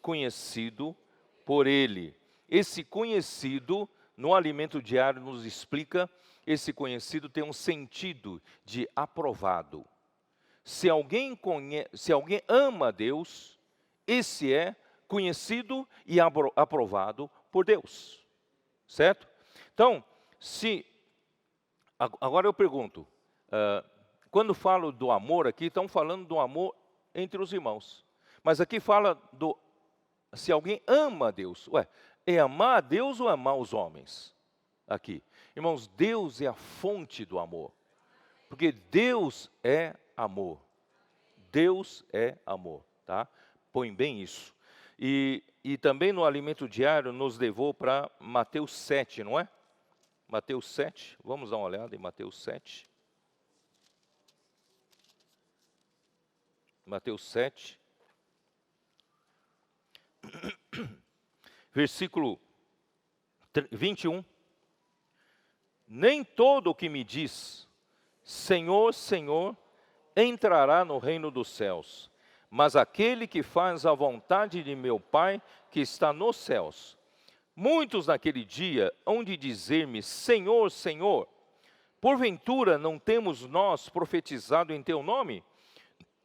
conhecido por Ele. Esse conhecido, no alimento diário, nos explica. Esse conhecido tem um sentido de aprovado. Se alguém ama a Deus, esse é conhecido e aprovado por Deus. Certo? Então, agora eu pergunto, quando falo do amor aqui, estão falando do amor entre os irmãos. Mas aqui fala se alguém ama a Deus. Ué, é amar a Deus ou amar os homens? Aqui. Irmãos, Deus é a fonte do amor. Porque Deus é amor. Deus é amor, tá? Põe bem isso. E também no alimento diário nos levou para Mateus 7, não é? Mateus 7, vamos dar uma olhada em Mateus 7. Mateus 7. Versículo 21. Nem todo o que me diz, Senhor, Senhor, entrará no reino dos céus, mas aquele que faz a vontade de meu Pai que está nos céus. Muitos naquele dia hão de dizer-me, Senhor, Senhor, porventura não temos nós profetizado em teu nome?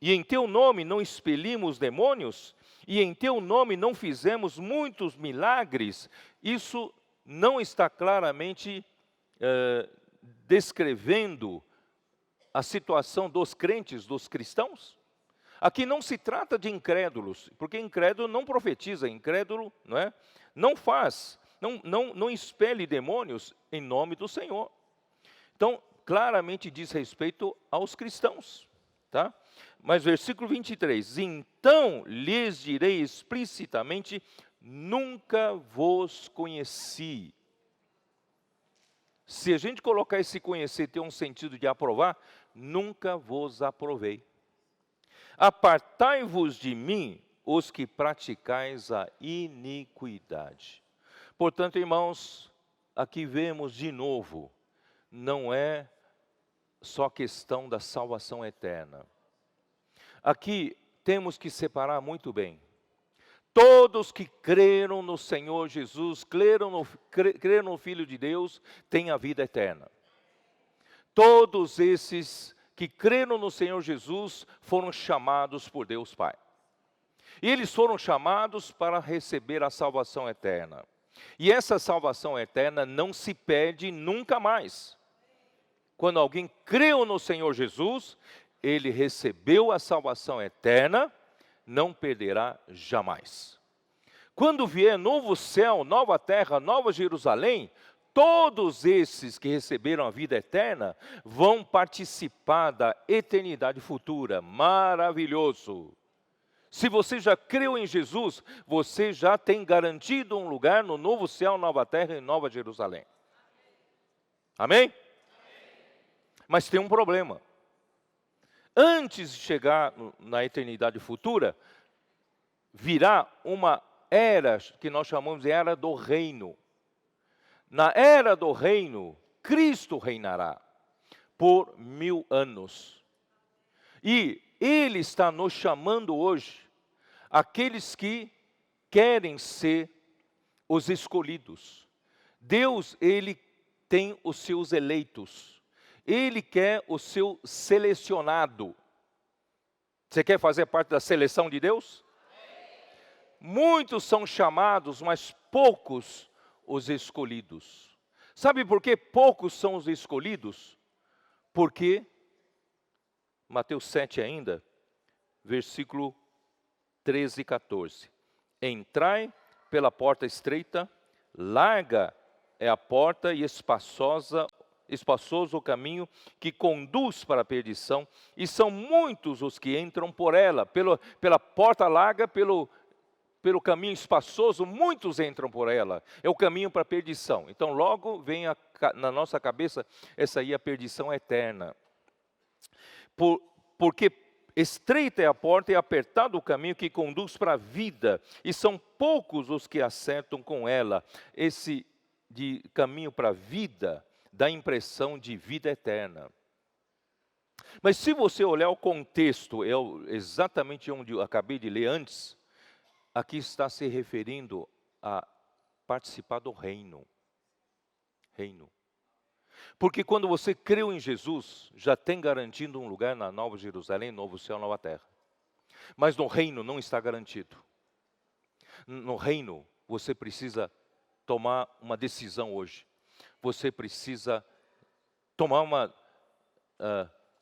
E em teu nome não expelimos demônios? E em teu nome não fizemos muitos milagres? Isso não está claramente descrevendo a situação dos crentes, dos cristãos? Aqui não se trata de incrédulos, porque incrédulo não profetiza, incrédulo não faz, não expele demônios em nome do Senhor. Então, claramente diz respeito aos cristãos, tá? Mas versículo 23, então lhes direi explicitamente, nunca vos conheci. Se a gente colocar esse conhecer, ter um sentido de aprovar, nunca vos aprovei. Apartai-vos de mim, os que praticais a iniquidade. Portanto, irmãos, aqui vemos de novo, não é só questão da salvação eterna. Aqui temos que separar muito bem. Todos que creram no Senhor Jesus, creram no Filho de Deus, têm a vida eterna. Todos esses que creram no Senhor Jesus foram chamados por Deus Pai. E eles foram chamados para receber a salvação eterna. E essa salvação eterna não se perde nunca mais. Quando alguém creu no Senhor Jesus, ele recebeu a salvação eterna, não perderá jamais. Quando vier novo céu, nova terra, nova Jerusalém, todos esses que receberam a vida eterna vão participar da eternidade futura. Maravilhoso! Se você já creu em Jesus, você já tem garantido um lugar no novo céu, nova terra e nova Jerusalém. Amém? Mas tem um problema. Antes de chegar na eternidade futura, virá uma era que nós chamamos de era do reino. Na era do reino, Cristo reinará por 1000 anos. E Ele está nos chamando hoje, aqueles que querem ser os escolhidos. Deus, Ele tem os seus eleitos. Ele quer o seu selecionado. Você quer fazer parte da seleção de Deus? Muitos são chamados, mas poucos os escolhidos. Sabe por que poucos são os escolhidos? Porque, Mateus 7 ainda, versículo 13 e 14. Entrai pela porta estreita, larga é a porta e espaçoso o caminho que conduz para a perdição, e são muitos os que entram por ela. Pela porta larga, pelo caminho espaçoso, muitos entram por ela. É o caminho para a perdição. Então logo vem na nossa cabeça, essa aí é a perdição eterna. Porque estreita é a porta e apertado o caminho que conduz para a vida, e são poucos os que acertam com ela. Esse de caminho para a vida dá a impressão de vida eterna. Mas se você olhar o contexto, é exatamente onde eu acabei de ler antes, aqui está se referindo a participar do reino. Reino. Porque quando você creu em Jesus, já tem garantido um lugar na Nova Jerusalém, novo céu, nova terra. Mas no reino não está garantido. No reino, você precisa tomar uma decisão hoje. Você precisa tomar uma...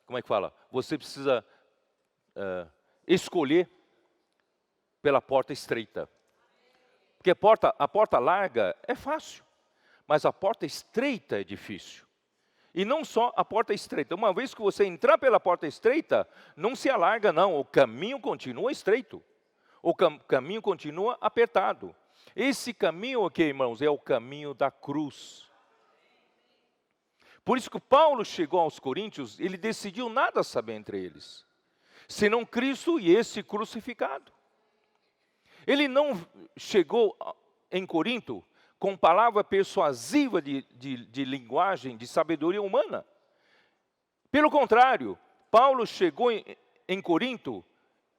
como é que fala? Você precisa escolher pela porta estreita. Porque a porta larga é fácil, mas a porta estreita é difícil. E não só a porta estreita. Uma vez que você entrar pela porta estreita, não se alarga não, o caminho continua estreito. O caminho continua apertado. Esse caminho aqui, irmãos, é o caminho da cruz. Por isso que Paulo chegou aos Coríntios, ele decidiu nada saber entre eles, senão Cristo e esse crucificado. Ele não chegou em Corinto com palavra persuasiva de linguagem, de sabedoria humana. Pelo contrário, Paulo chegou em Corinto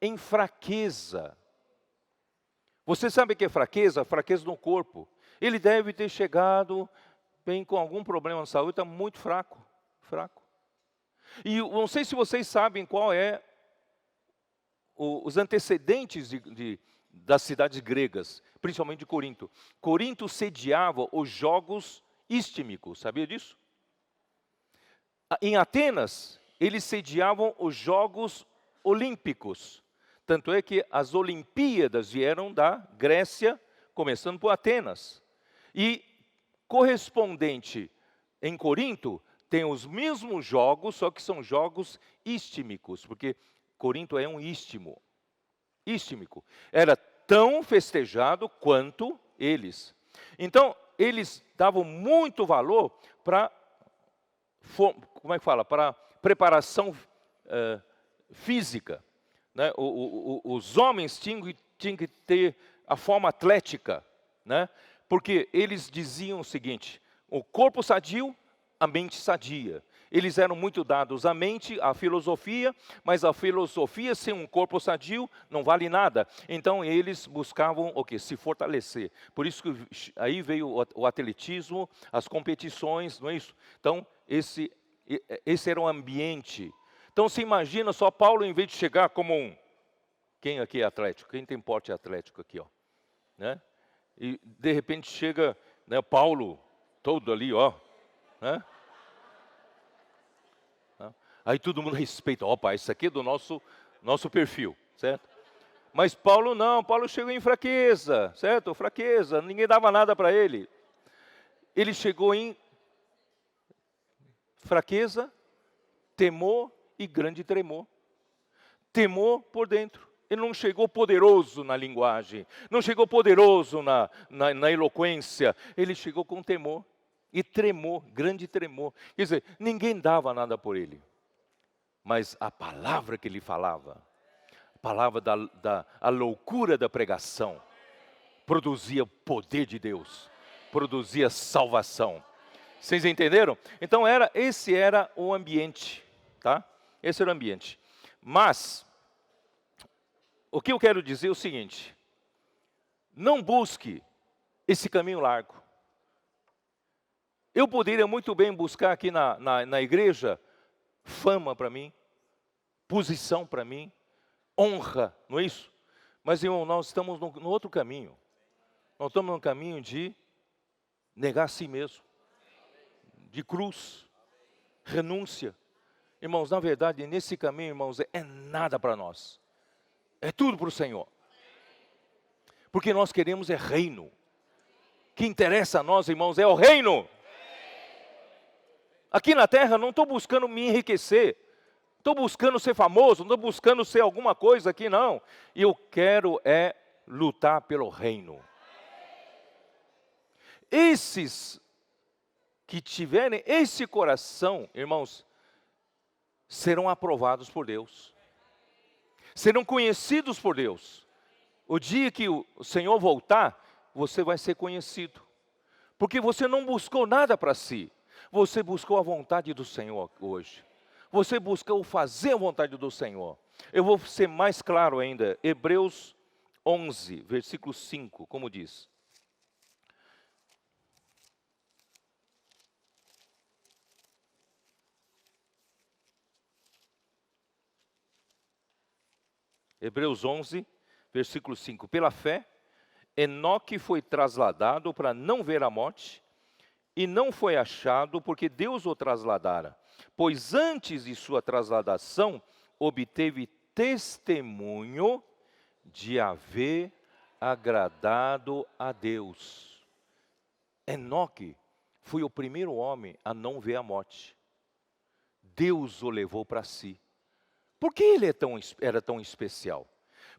em fraqueza. Você sabe o que é fraqueza? Fraqueza no corpo. Ele deve ter chegado bem com algum problema de saúde, está muito fraco. E não sei se vocês sabem qual é os antecedentes das cidades gregas, principalmente de Corinto. Corinto sediava os Jogos Istmicos, sabia disso? Em Atenas, eles sediavam os Jogos Olímpicos. Tanto é que as Olimpíadas vieram da Grécia, começando por Atenas. E correspondente em Corinto, tem os mesmos jogos, só que são jogos istmicos, porque Corinto é um istmo. Istmico. Era tão festejado quanto eles. Então, eles davam muito valor para, como é que fala? Para preparação física. Né? Os homens tinham que ter a forma atlética, né? Porque eles diziam o seguinte: o corpo sadio, a mente sadia. Eles eram muito dados à mente, à filosofia, mas a filosofia sem um corpo sadio não vale nada. Então eles buscavam o quê? Se fortalecer. Por isso que aí veio o atletismo, as competições, não é isso? Então esse era o ambiente. Então se imagina só Paulo, em vez de chegar como um... Quem aqui é atlético? Quem tem porte atlético aqui, ó? Né? E de repente chega, né, Paulo, todo ali, ó, né? Aí todo mundo respeita, opa, isso aqui é do nosso perfil, certo? Mas Paulo não, Paulo chegou em fraqueza, certo? Fraqueza, ninguém dava nada para ele. Ele chegou em fraqueza, temor e grande tremor. Temor por dentro. Ele não chegou poderoso na linguagem, não chegou poderoso na eloquência, ele chegou com temor e tremor, grande tremor. Quer dizer, ninguém dava nada por ele, mas a palavra que ele falava, a palavra a loucura da pregação, produzia poder de Deus, produzia salvação. Vocês entenderam? Então esse era o ambiente, tá? Esse era o ambiente. Mas o que eu quero dizer é o seguinte: não busque esse caminho largo. Eu poderia muito bem buscar aqui na igreja fama para mim, posição para mim, honra, não é isso? Mas, irmão, nós estamos no outro caminho. Nós estamos no caminho de negar a si mesmo, de cruz, renúncia. Irmãos, na verdade, nesse caminho, irmãos, é nada para nós. É tudo para o Senhor. Porque nós queremos é reino. O que interessa a nós, irmãos, é o reino. Aqui na terra não estou buscando me enriquecer. Estou buscando ser famoso, não estou buscando ser alguma coisa aqui, não. E eu quero é lutar pelo reino. Esses que tiverem esse coração, irmãos, serão aprovados por Deus. Serão conhecidos por Deus. O dia que o Senhor voltar, você vai ser conhecido. Porque você não buscou nada para si. Você buscou a vontade do Senhor hoje. Você buscou fazer a vontade do Senhor. Eu vou ser mais claro ainda. Hebreus 11, versículo 5, como diz. Hebreus 11, versículo 5. Pela fé, Enoque foi trasladado para não ver a morte, e não foi achado porque Deus o trasladara. Pois antes de sua trasladação, obteve testemunho de haver agradado a Deus. Enoque foi o primeiro homem a não ver a morte. Deus o levou para si. Por que ele era tão especial?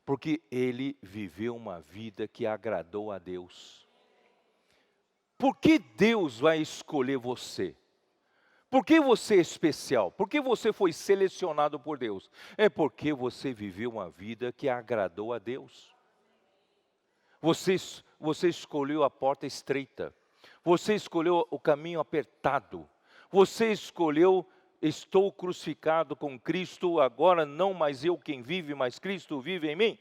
Porque ele viveu uma vida que agradou a Deus. Por que Deus vai escolher você? Por que você é especial? Por que você foi selecionado por Deus? É porque você viveu uma vida que agradou a Deus. Você escolheu a porta estreita. Você escolheu o caminho apertado. Você escolheu: estou crucificado com Cristo, agora não mais eu quem vive, mas Cristo vive em mim.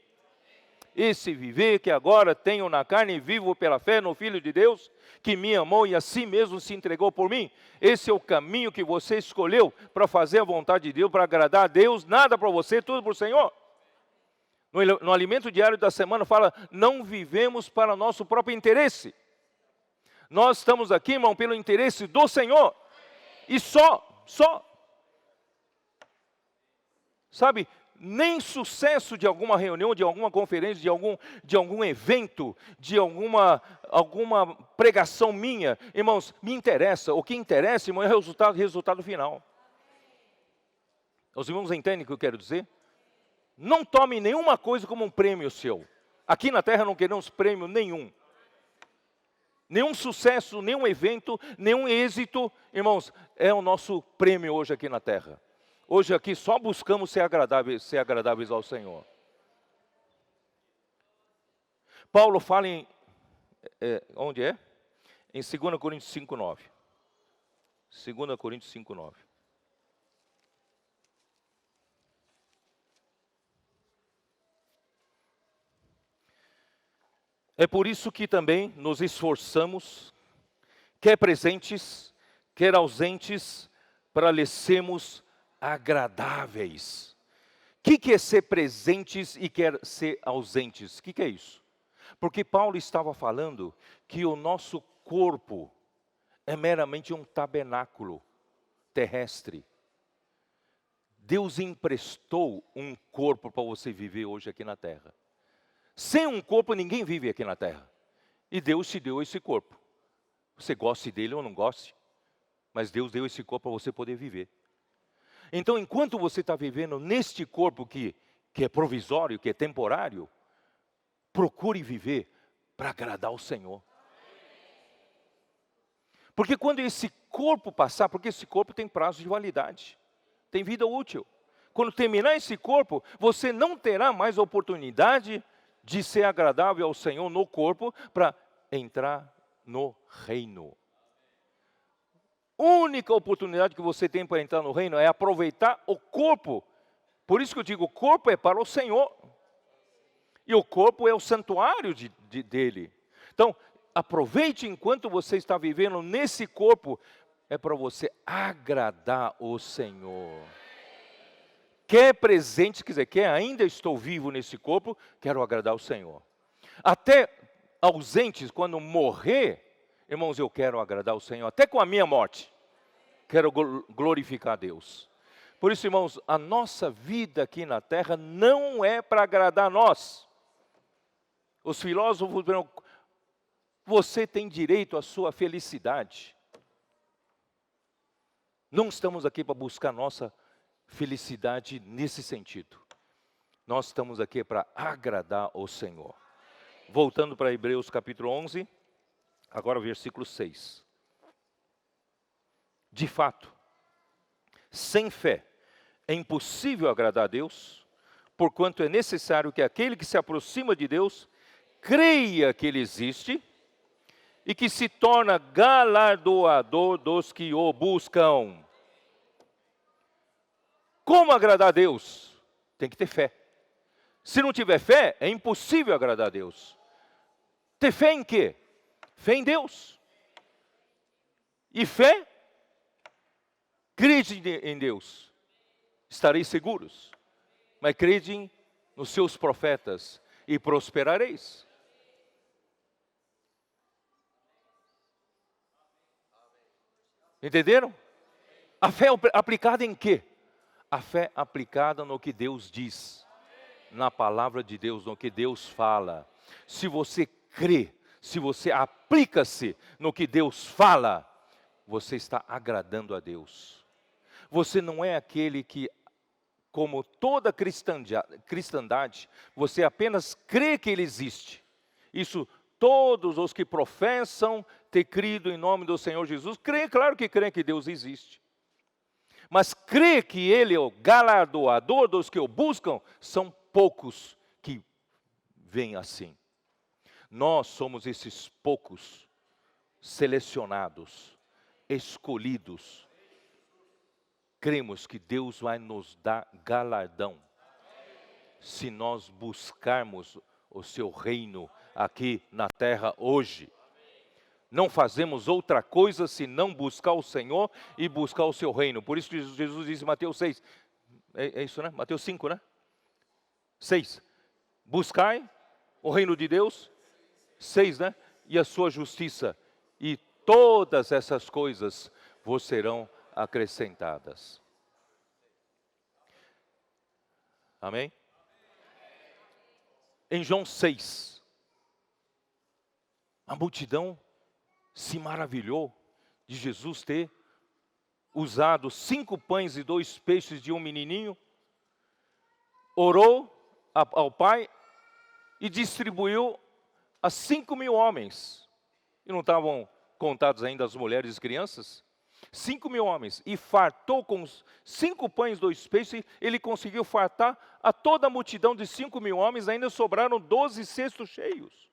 Esse viver que agora tenho na carne, vivo pela fé no Filho de Deus, que me amou e a si mesmo se entregou por mim. Esse é o caminho que você escolheu para fazer a vontade de Deus, para agradar a Deus. Nada para você, tudo para o Senhor. No alimento diário da semana fala: não vivemos para nosso próprio interesse. Nós estamos aqui, irmão, pelo interesse do Senhor. E só. Sabe, nem sucesso de alguma reunião, de alguma conferência, de algum evento, de alguma pregação minha, irmãos, me interessa. O que interessa, irmão, é o resultado final. Os irmãos entendem o que eu quero dizer? Não tome nenhuma coisa como um prêmio seu. Aqui na terra não queremos prêmio nenhum. Nenhum sucesso, nenhum evento, nenhum êxito, irmãos, é o nosso prêmio hoje aqui na terra. Hoje aqui só buscamos ser agradáveis ao Senhor. Paulo fala onde é? Em 2 Coríntios 5:9. 2 Coríntios 5:9. É por isso que também nos esforçamos, quer presentes, quer ausentes, para lhes sermos agradáveis. O que é ser presentes e quer ser ausentes? O que é isso? Porque Paulo estava falando que o nosso corpo é meramente um tabernáculo terrestre. Deus emprestou um corpo para você viver hoje aqui na terra. Sem um corpo, ninguém vive aqui na terra. E Deus te deu esse corpo. Você goste dele ou não goste, mas Deus deu esse corpo para você poder viver. Então, enquanto você está vivendo neste corpo que é provisório, que é temporário, procure viver para agradar ao Senhor. Porque quando esse corpo passar, porque esse corpo tem prazo de validade, tem vida útil. Quando terminar esse corpo, você não terá mais oportunidade de ser agradável ao Senhor no corpo para entrar no reino. Única oportunidade que você tem para entrar no reino é aproveitar o corpo. Por isso que eu digo, o corpo é para o Senhor. E o corpo é o santuário dele. Então, aproveite enquanto você está vivendo nesse corpo, é para você agradar o Senhor. Quer presente, quer dizer, quer ainda estou vivo nesse corpo, quero agradar o Senhor. Até ausentes, quando morrer, irmãos, eu quero agradar o Senhor, até com a minha morte, quero glorificar a Deus. Por isso, irmãos, a nossa vida aqui na terra não é para agradar a nós. Os filósofos dirão, você tem direito à sua felicidade. Não estamos aqui para buscar nossa felicidade nesse sentido. Nós estamos aqui para agradar ao Senhor. Voltando para Hebreus capítulo 11, agora o versículo 6. De fato, sem fé é impossível agradar a Deus, porquanto é necessário que aquele que se aproxima de Deus creia que Ele existe e que se torna galardoador dos que o buscam. Como agradar a Deus? Tem que ter fé. Se não tiver fé, é impossível agradar a Deus. Ter fé em quê? Fé em Deus. E fé? Crede em Deus. Estareis seguros. Mas crede nos seus profetas e prosperareis. Entenderam? A fé aplicada em quê? A fé aplicada no que Deus diz, na palavra de Deus, no que Deus fala. Se você crê, se você aplica-se no que Deus fala, você está agradando a Deus. Você não é aquele que, como toda cristandade, você apenas crê que Ele existe. Isso todos os que professam ter crido em nome do Senhor Jesus, creem, claro que creem que Deus existe. Mas crer que Ele é o galardoador dos que o buscam, são poucos que veem assim. Nós somos esses poucos selecionados, escolhidos. Cremos que Deus vai nos dar galardão, se nós buscarmos o seu reino aqui na terra hoje. Não fazemos outra coisa senão buscar o Senhor e buscar o seu reino. Por isso que Jesus disse em Mateus 6, é isso, né? Mateus 5, né? 6. Buscai o reino de Deus. 6, né? E a sua justiça. E todas essas coisas vos serão acrescentadas. Amém? Em João 6, a multidão se maravilhou de Jesus ter usado 5 pães e 2 peixes de um menininho, orou ao Pai e distribuiu a 5.000 homens. E não estavam contados ainda as mulheres e as crianças? 5.000 homens. E fartou com 5 pães e 2 peixes, ele conseguiu fartar a toda a multidão de 5.000 homens, ainda sobraram 12 cestos cheios.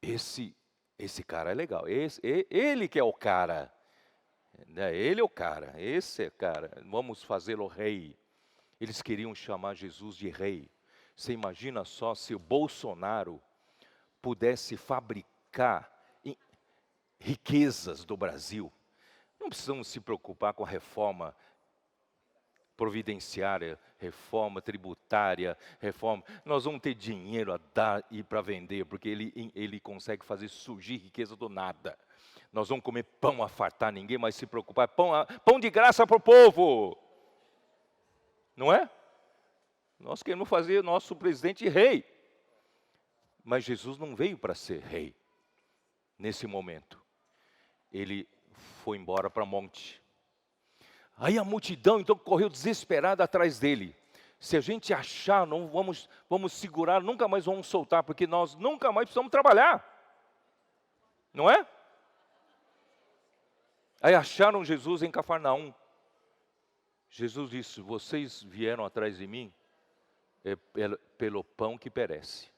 Esse cara é legal, ele que é o cara, ele é o cara, esse é o cara, vamos fazê-lo rei. Eles queriam chamar Jesus de rei. Você imagina só se o Bolsonaro pudesse fabricar riquezas do Brasil. Não precisamos se preocupar com a reforma providenciária, reforma tributária, reforma. Nós vamos ter dinheiro a dar e para vender, porque ele consegue fazer surgir riqueza do nada. Nós vamos comer pão a fartar, ninguém mais se preocupar. Pão de graça para o povo. Não é? Nós queremos fazer nosso presidente rei. Mas Jesus não veio para ser rei. Nesse momento, ele foi embora para o monte. Aí a multidão então correu desesperada atrás dele. Se a gente achar, não vamos segurar, nunca mais vamos soltar, porque nós nunca mais precisamos trabalhar. Não é? Aí acharam Jesus em Cafarnaum. Jesus disse: vocês vieram atrás de mim pelo pão que perece.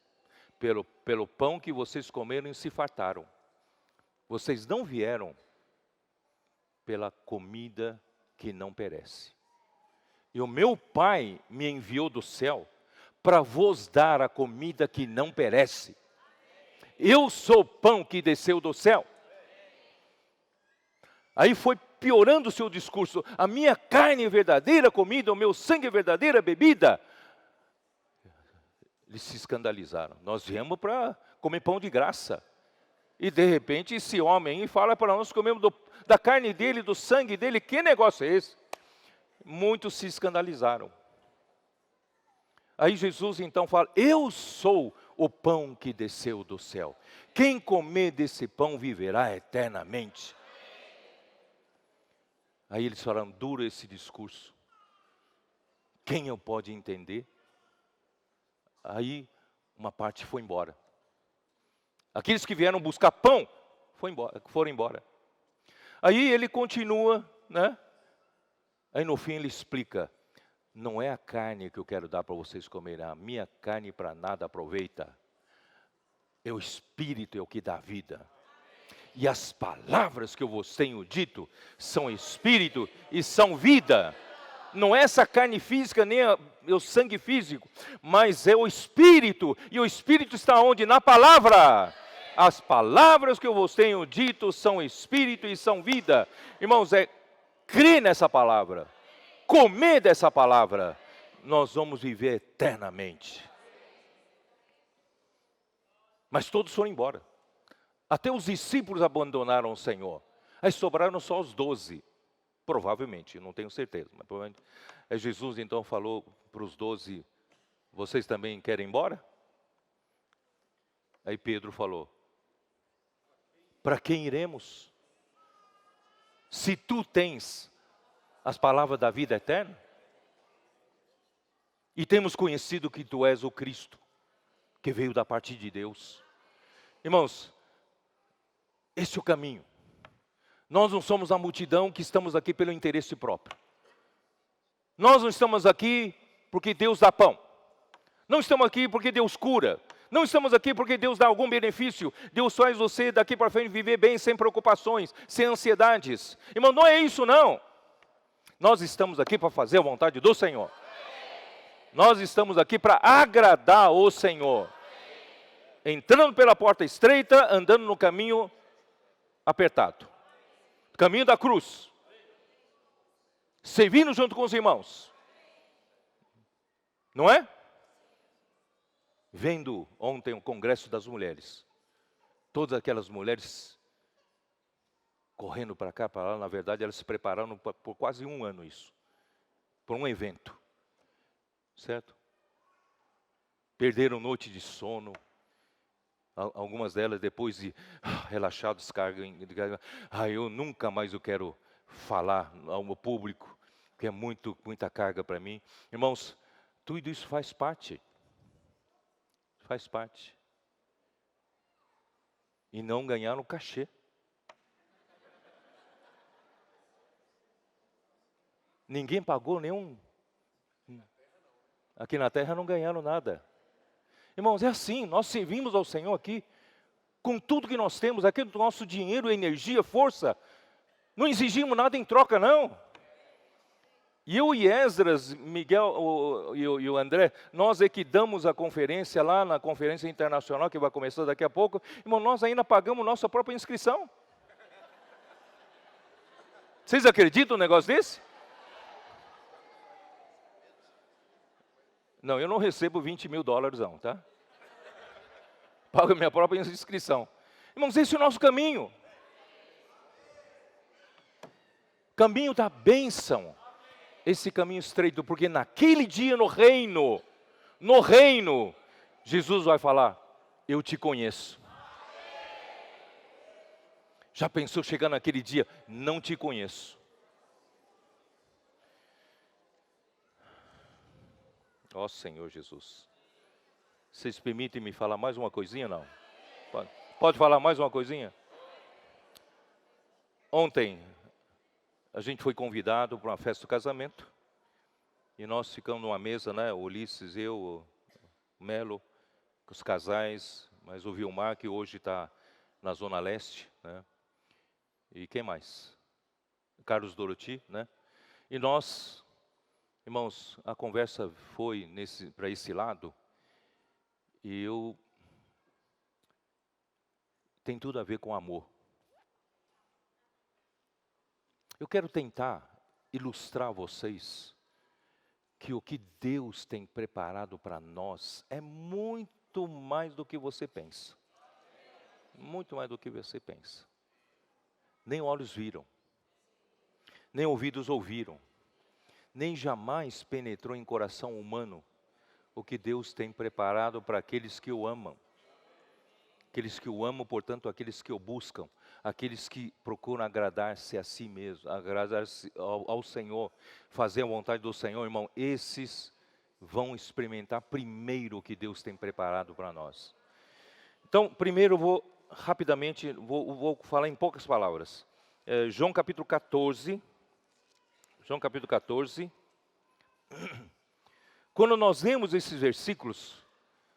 Pelo pão que vocês comeram e se fartaram. Vocês não vieram pela comida que não perece. E o meu Pai me enviou do céu para vos dar a comida que não perece. Eu sou o pão que desceu do céu. Aí foi piorando o seu discurso. A minha carne é verdadeira comida, o meu sangue é verdadeira bebida. Eles se escandalizaram. Nós viemos para comer pão de graça. E de repente esse homem fala para nós comemos da carne dele, do sangue dele. Que negócio é esse? Muitos se escandalizaram. Aí Jesus então fala: eu sou o pão que desceu do céu. Quem comer desse pão viverá eternamente. Aí eles falaram: duro esse discurso. Quem eu pode entender? Aí uma parte foi embora. Aqueles que vieram buscar pão foram embora. Aí ele continua, né? Aí no fim ele explica: não é a carne que eu quero dar para vocês comerem, a minha carne para nada aproveita. É o Espírito é o que dá vida. E as palavras que eu vos tenho dito são Espírito e são vida. Não é essa carne física, nem o sangue físico, mas é o Espírito. E o Espírito está onde? Na palavra. As palavras que eu vos tenho dito são Espírito e são vida. Irmãos, crer nessa palavra, comer dessa palavra, nós vamos viver eternamente. Mas todos foram embora. Até os discípulos abandonaram o Senhor. Aí sobraram só os 12. Provavelmente, não tenho certeza. Mas provavelmente. Jesus então falou para os 12, vocês também querem ir embora? Aí Pedro falou: para quem iremos? Se tu tens as palavras da vida eterna, e temos conhecido que tu és o Cristo, que veio da parte de Deus. Irmãos, esse é o caminho. Nós não somos a multidão que estamos aqui pelo interesse próprio. Nós não estamos aqui porque Deus dá pão. Não estamos aqui porque Deus cura. Não estamos aqui porque Deus dá algum benefício. Deus faz você daqui para frente viver bem, sem preocupações, sem ansiedades. Irmão, não é isso não. Nós estamos aqui para fazer a vontade do Senhor. Nós estamos aqui para agradar o Senhor. Entrando pela porta estreita, andando no caminho apertado. Caminho da cruz. Servindo junto com os irmãos. Não é? Vendo ontem o Congresso das Mulheres. Todas aquelas mulheres correndo para cá, para lá. Na verdade, elas se prepararam por quase um ano isso. Por um evento. Certo? Perderam noite de sono. Algumas delas, depois de relaxar, descarga. Eu nunca mais eu quero falar ao público, que é muita carga para mim. Irmãos, tudo isso faz parte. Faz parte. E não ganharam cachê. Ninguém pagou nenhum. Aqui na terra não ganharam nada. Irmãos, é assim, nós servimos ao Senhor aqui, com tudo que nós temos, aqui do nosso dinheiro, energia, força. Não exigimos nada em troca, não. E eu e Esdras, Miguel e o André, nós é que damos a conferência lá na conferência internacional, que vai começar daqui a pouco. Irmão, nós ainda pagamos nossa própria inscrição. Vocês acreditam num negócio desse? Não, eu não recebo 20 mil dólares não, tá? Pago a minha própria inscrição. Irmãos, esse é o nosso caminho. Caminho da bênção. Esse caminho estreito, porque naquele dia no reino, Jesus vai falar: eu te conheço. Já pensou chegar naquele dia, não te conheço? Ó Senhor Jesus. Vocês permitem me falar mais uma coisinha, não? Pode falar mais uma coisinha? Ontem, a gente foi convidado para uma festa do casamento. E nós ficamos numa mesa, né? O Ulisses, eu, o Melo, com os casais. Mas o Vilmar, que hoje está na Zona Leste, né? E quem mais? Carlos Doroti, né? E nós, irmãos, a conversa foi para esse lado. E tem tudo a ver com amor. Eu quero tentar ilustrar a vocês que o que Deus tem preparado para nós é muito mais do que você pensa. Muito mais do que você pensa. Nem olhos viram, nem ouvidos ouviram, nem jamais penetrou em coração humano o que Deus tem preparado para aqueles que o amam. Aqueles que o amam, portanto, aqueles que o buscam, aqueles que procuram agradar-se a si mesmo, agradar-se ao Senhor, fazer a vontade do Senhor, irmão, esses vão experimentar primeiro o que Deus tem preparado para nós. Então, primeiro eu vou rapidamente, vou falar em poucas palavras. João capítulo 14. João capítulo 14. Quando nós lemos esses versículos,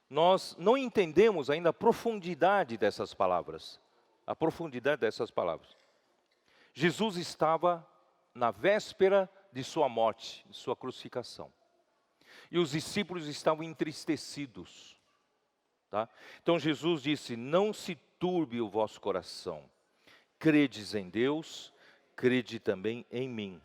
nós não entendemos ainda a profundidade dessas palavras. A profundidade dessas palavras. Jesus estava na véspera de sua morte, de sua crucificação. E os discípulos estavam entristecidos. Tá? Então Jesus disse, não se turbe o vosso coração. Credes em Deus, crede também em mim.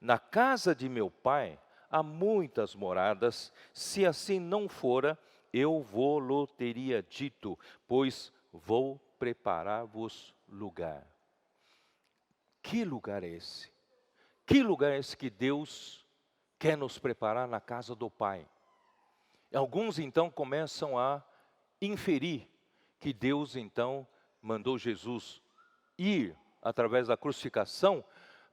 Na casa de meu Pai há muitas moradas, se assim não fora, eu vou-lo teria dito, pois vou preparar-vos lugar. Que lugar é esse? Que lugar é esse que Deus quer nos preparar na casa do Pai? Alguns então começam a inferir que Deus então mandou Jesus ir através da crucificação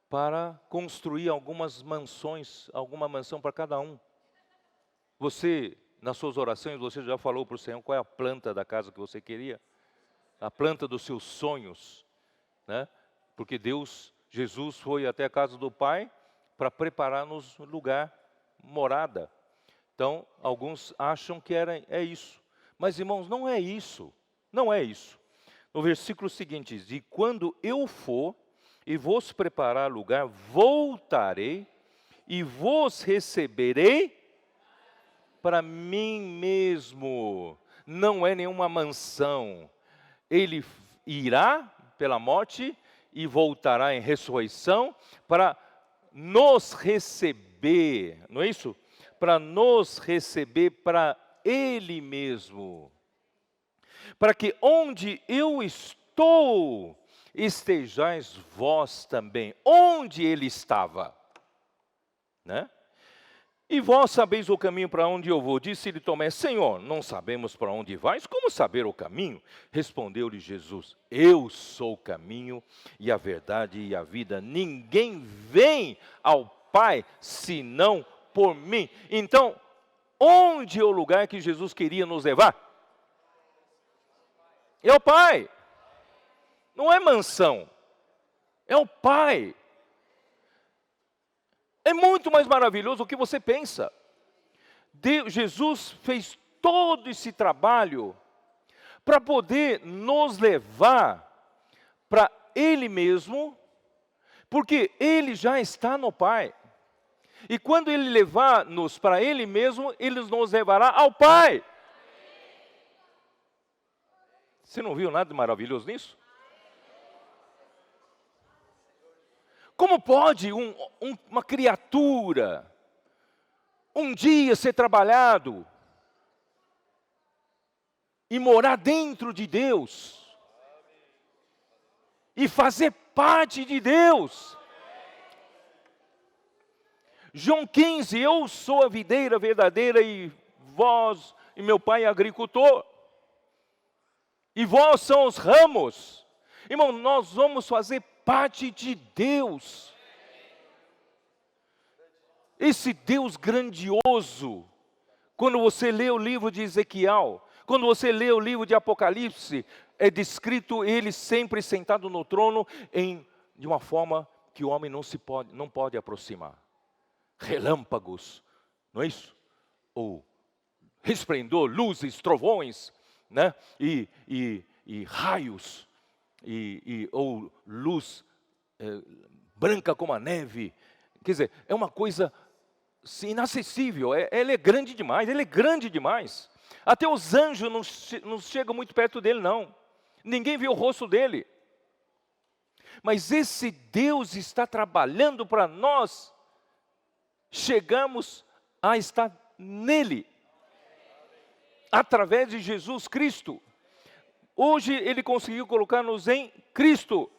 para construir algumas mansões, alguma mansão para cada um. Você, nas suas orações, você já falou para o Senhor qual é a planta da casa que você queria? A planta dos seus sonhos, né? Porque Jesus foi até a casa do Pai para preparar-nos um lugar, morada. Então, alguns acham que é isso. Mas, irmãos, não é isso. Não é isso. No versículo seguinte diz, e quando eu for e vos preparar lugar, voltarei e vos receberei para mim mesmo. Não é nenhuma mansão. Ele irá pela morte e voltará em ressurreição para nos receber, não é isso? Para nos receber para Ele mesmo. Para que onde eu estou, estejais vós também. Onde Ele estava, né? E vós sabeis o caminho para onde eu vou. Disse-lhe Tomé, Senhor, não sabemos para onde vais, como saber o caminho? Respondeu-lhe Jesus, eu sou o caminho e a verdade e a vida. Ninguém vem ao Pai, senão por mim. Então, onde é o lugar que Jesus queria nos levar? É o Pai. Não é mansão. É o Pai. É muito mais maravilhoso do que você pensa. Jesus fez todo esse trabalho para poder nos levar para Ele mesmo, porque Ele já está no Pai. E quando Ele levar-nos para Ele mesmo, Ele nos levará ao Pai. Você não viu nada de maravilhoso nisso? Como pode uma criatura um dia ser trabalhado e morar dentro de Deus e fazer parte de Deus? João 15, eu sou a videira verdadeira e vós e meu pai é agricultor. e vós são os ramos. Irmão, nós vamos fazer parte de Deus. Esse Deus grandioso, quando você lê o livro de Ezequiel, quando você lê o livro de Apocalipse, é descrito ele sempre sentado no trono de uma forma que o homem não pode aproximar. Relâmpagos, não é isso? Ou resplendor, luzes, trovões, né? E raios, ou luz branca como a neve. Quer dizer, é uma coisa inacessível, ele é grande demais, ele é grande demais. Até os anjos não chegam muito perto dele, não. Ninguém vê o rosto dele. Mas esse Deus está trabalhando para nós chegamos a estar nele, através de Jesus Cristo. Hoje ele conseguiu colocar-nos em Cristo.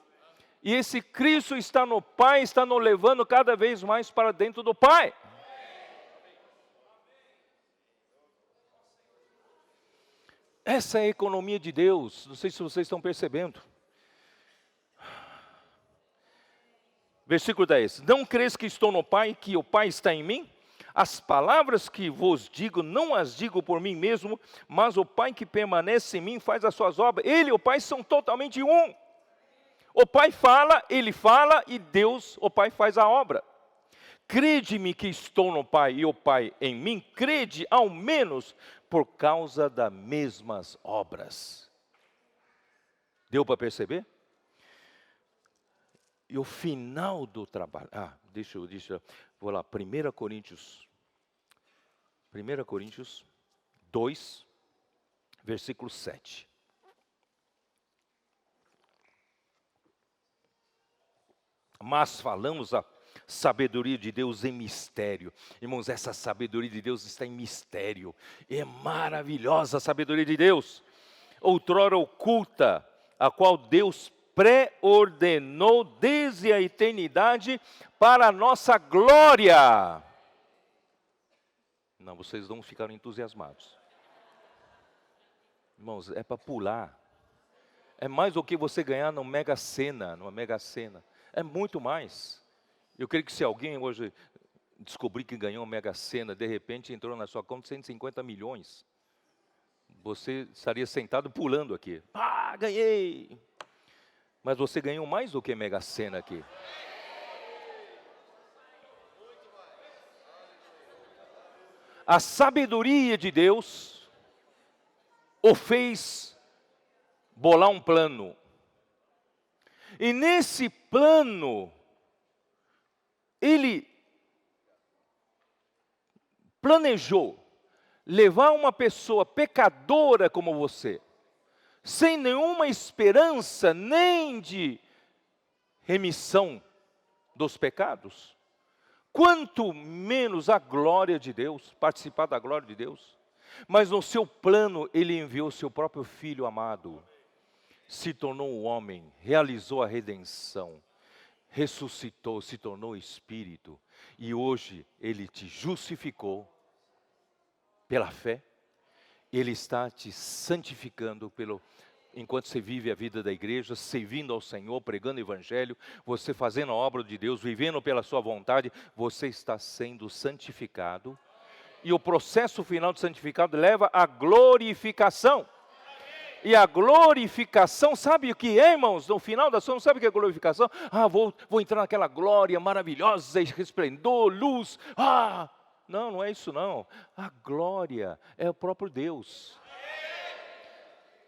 E esse Cristo está no Pai, está nos levando cada vez mais para dentro do Pai. Essa é a economia de Deus, não sei se vocês estão percebendo. Versículo 10. Não crês que estou no Pai, que o Pai está em mim? As palavras que vos digo, não as digo por mim mesmo, mas o Pai que permanece em mim faz as suas obras. Ele e o Pai são totalmente um. O Pai fala, Ele fala e Deus, o Pai faz a obra. Crede-me que estou no Pai e o Pai em mim, crede ao menos por causa das mesmas obras. Deu para perceber? E o final do trabalho, vou lá, 1 Coríntios 2, versículo 7. Mas falamos a sabedoria de Deus em mistério. Irmãos, essa sabedoria de Deus está em mistério. É maravilhosa a sabedoria de Deus. Outrora oculta, a qual Deus pré-ordenou desde a eternidade para a nossa glória. Não, vocês não ficaram entusiasmados. Irmãos, é para pular. É mais do que você ganhar numa Mega Sena. É muito mais. Eu creio que se alguém hoje descobrir que ganhou uma Mega Sena, de repente entrou na sua conta 150 milhões. Você estaria sentado pulando aqui. Ganhei! Mas você ganhou mais do que Mega Sena aqui. A sabedoria de Deus o fez bolar um plano. E nesse plano, ele planejou levar uma pessoa pecadora como você, sem nenhuma esperança nem de remissão dos pecados, quanto menos a glória de Deus, participar da glória de Deus. Mas no seu plano ele enviou seu próprio Filho amado, se tornou um homem, realizou a redenção, ressuscitou, se tornou Espírito, e hoje ele te justificou pela fé. Ele está te santificando enquanto você vive a vida da igreja, servindo ao Senhor, pregando o Evangelho, você fazendo a obra de Deus, vivendo pela sua vontade, você está sendo santificado. E o processo final de santificado leva à glorificação. E a glorificação, sabe o que é, irmãos? No final da sua, não sabe o que é glorificação? Vou entrar naquela glória maravilhosa, resplendor, luz. Não é isso não. A glória é o próprio Deus.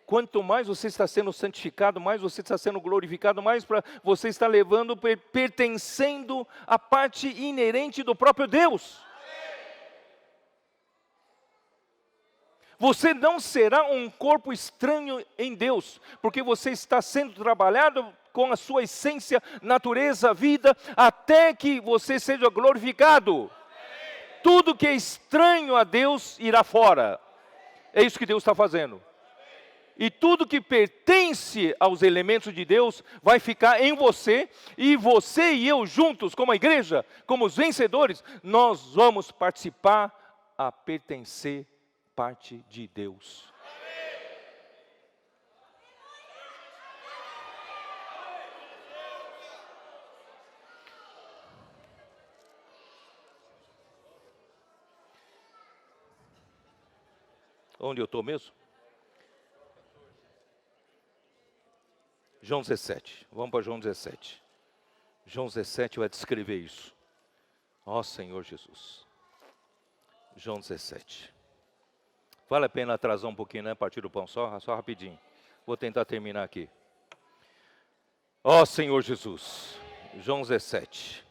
Quanto mais você está sendo santificado, mais você está sendo glorificado, mais você está levando, pertencendo à parte inerente do próprio Deus. Você não será um corpo estranho em Deus, porque você está sendo trabalhado com a sua essência, natureza, vida, até que você seja glorificado. Tudo que é estranho a Deus irá fora. É isso que Deus está fazendo. E tudo que pertence aos elementos de Deus vai ficar em você, e você e eu juntos, como a igreja, como os vencedores, nós vamos participar a pertencer parte de Deus. Onde eu estou mesmo? João 17. Vamos para João 17. João 17 vai descrever isso. Ó Senhor Jesus. João 17. Vale a pena atrasar um pouquinho, né? Partir do pão só rapidinho. Vou tentar terminar aqui. Ó Senhor Jesus. João 17.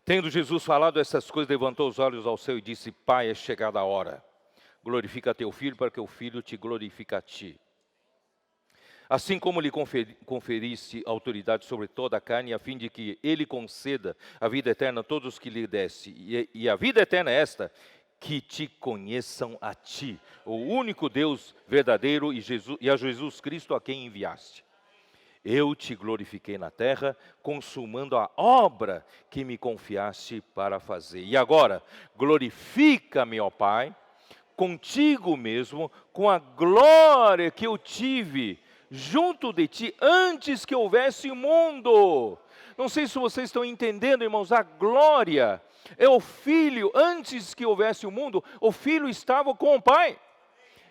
Tendo Jesus falado essas coisas, levantou os olhos ao céu e disse: Pai, é chegada a hora. Glorifica teu filho, para que o filho te glorifique a ti. Assim como lhe conferiste autoridade sobre toda a carne, a fim de que ele conceda a vida eterna a todos os que lhe desse. E a vida eterna é esta, que te conheçam a ti, o único Deus verdadeiro, e a Jesus Cristo a quem enviaste. Eu te glorifiquei na terra, consumando a obra que me confiaste para fazer. E agora, glorifica-me, ó Pai, contigo mesmo, com a glória que eu tive junto de ti, antes que houvesse mundo. Não sei se vocês estão entendendo, irmãos, a glória é o Filho. Antes que houvesse o mundo, o Filho estava com o Pai.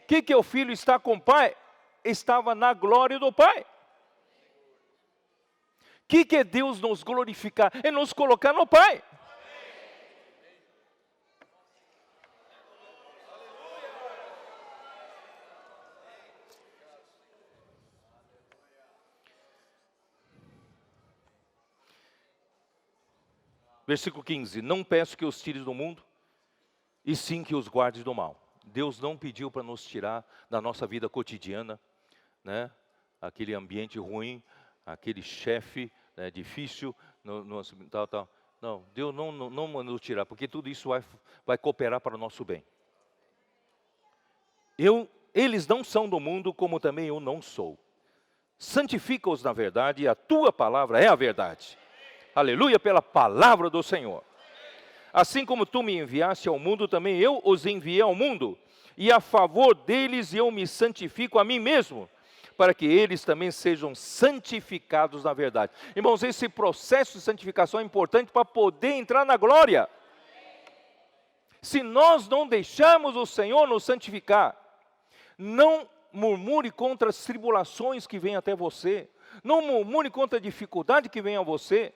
O que é o Filho estar com o Pai? Estava na glória do Pai. O que é Deus nos glorificar? É nos colocar no Pai. Versículo 15, não peço que os tires do mundo, e sim que os guardes do mal. Deus não pediu para nos tirar da nossa vida cotidiana, né? Aquele ambiente ruim, aquele chefe, né, difícil, tal. Não, Deus não mandou nos tirar, porque tudo isso vai cooperar para o nosso bem. Eles não são do mundo, como também eu não sou. Santifica-os na verdade, e a tua palavra é a verdade. Aleluia, pela palavra do Senhor. Assim como tu me enviaste ao mundo, também eu os enviei ao mundo. E a favor deles eu me santifico a mim mesmo, para que eles também sejam santificados na verdade. Irmãos, esse processo de santificação é importante para poder entrar na glória. Se nós não deixarmos o Senhor nos santificar, não murmure contra as tribulações que vêm até você. Não murmure contra a dificuldade que vem a você.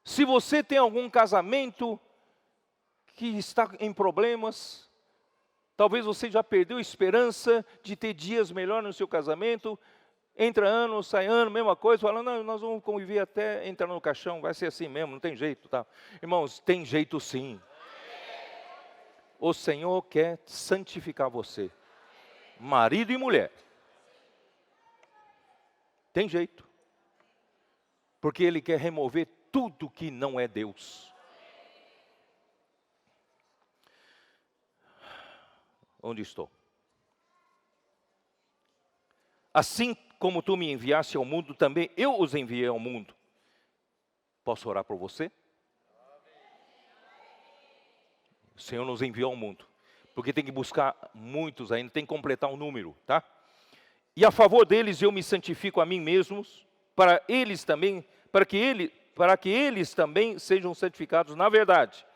Se você tem algum casamento que está em problemas, talvez você já perdeu a esperança de ter dias melhores no seu casamento, entra ano, sai ano, mesma coisa, falando, não, nós vamos conviver até entrar no caixão, vai ser assim mesmo, não tem jeito, tá? Irmãos, tem jeito sim. O Senhor quer santificar você, marido e mulher. Tem jeito. Porque Ele quer remover tudo que não é Deus. Onde estou? Assim como tu me enviaste ao mundo, também eu os enviei ao mundo. Posso orar por você? O Senhor nos enviou ao mundo. Porque tem que buscar muitos ainda, tem que completar um número, tá? E a favor deles eu me santifico a mim mesmos, para que eles também sejam santificados na verdade.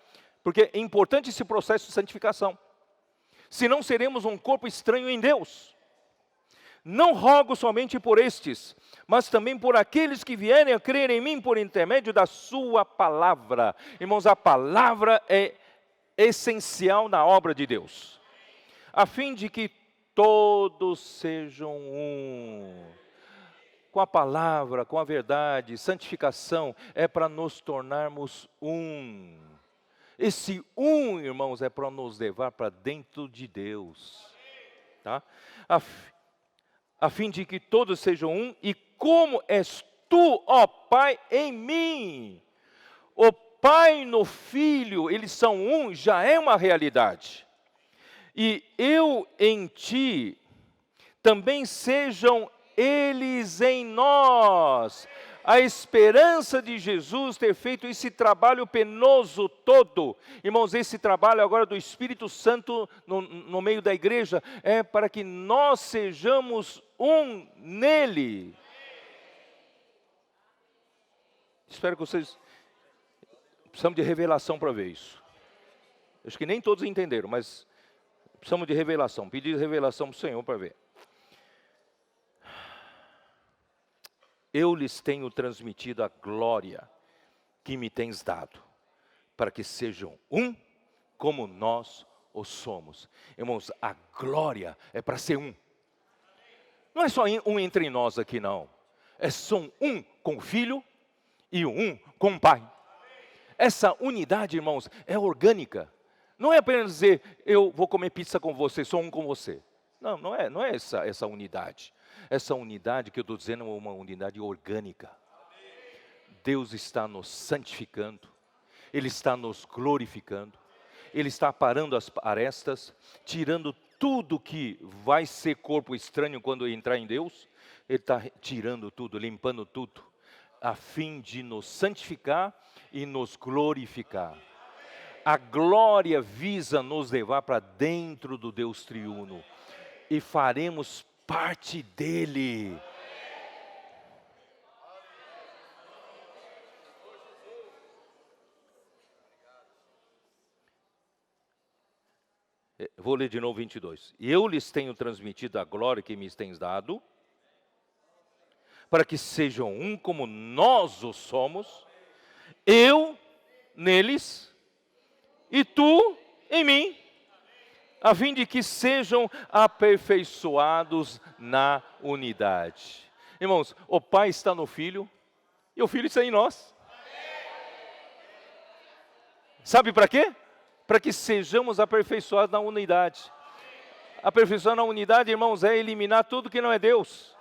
Porque é importante esse processo de santificação. Senão seremos um corpo estranho em Deus. Não rogo somente por estes, mas também por aqueles que vierem a crer em mim por intermédio da sua palavra. Irmãos, a palavra é essencial na obra de Deus. A fim de que todos sejam um. Com a palavra, com a verdade, santificação é para nos tornarmos um. Esse um, irmãos, é para nos levar para dentro de Deus. Tá? A fim de que todos sejam um, e como és tu, ó Pai, em mim. O Pai no Filho, eles são um, já é uma realidade. E eu em ti, também sejam eles em nós. A esperança de Jesus ter feito esse trabalho penoso todo. Irmãos, esse trabalho agora do Espírito Santo no meio da igreja é para que nós sejamos um nele. Espero que vocês... Precisamos de revelação para ver isso. Acho que nem todos entenderam, mas precisamos de revelação. Pedir revelação para o Senhor para ver. Eu lhes tenho transmitido a glória que me tens dado, para que sejam um como nós o somos. Irmãos, a glória é para ser um. Não é só um entre nós aqui, não. São um com o Filho e um com o Pai. Essa unidade, irmãos, é orgânica. Não é apenas dizer, eu vou comer pizza com você, sou um com você. Não é essa unidade. Essa unidade que eu estou dizendo é uma unidade orgânica. Deus está nos santificando, Ele está nos glorificando, Ele está aparando as arestas, tirando tudo que vai ser corpo estranho quando entrar em Deus. Ele está tirando tudo, limpando tudo, a fim de nos santificar e nos glorificar. A glória visa nos levar para dentro do Deus triuno, e faremos parte dele. Vou ler de novo 22. E eu lhes tenho transmitido a glória que me tens dado, para que sejam um como nós o somos, eu neles e tu em mim, a fim de que sejam aperfeiçoados na unidade. Irmãos, o Pai está no Filho e o Filho está em nós. Sabe para quê? Para que sejamos aperfeiçoados na unidade. Aperfeiçoar na unidade, irmãos, é eliminar tudo que não é Deus.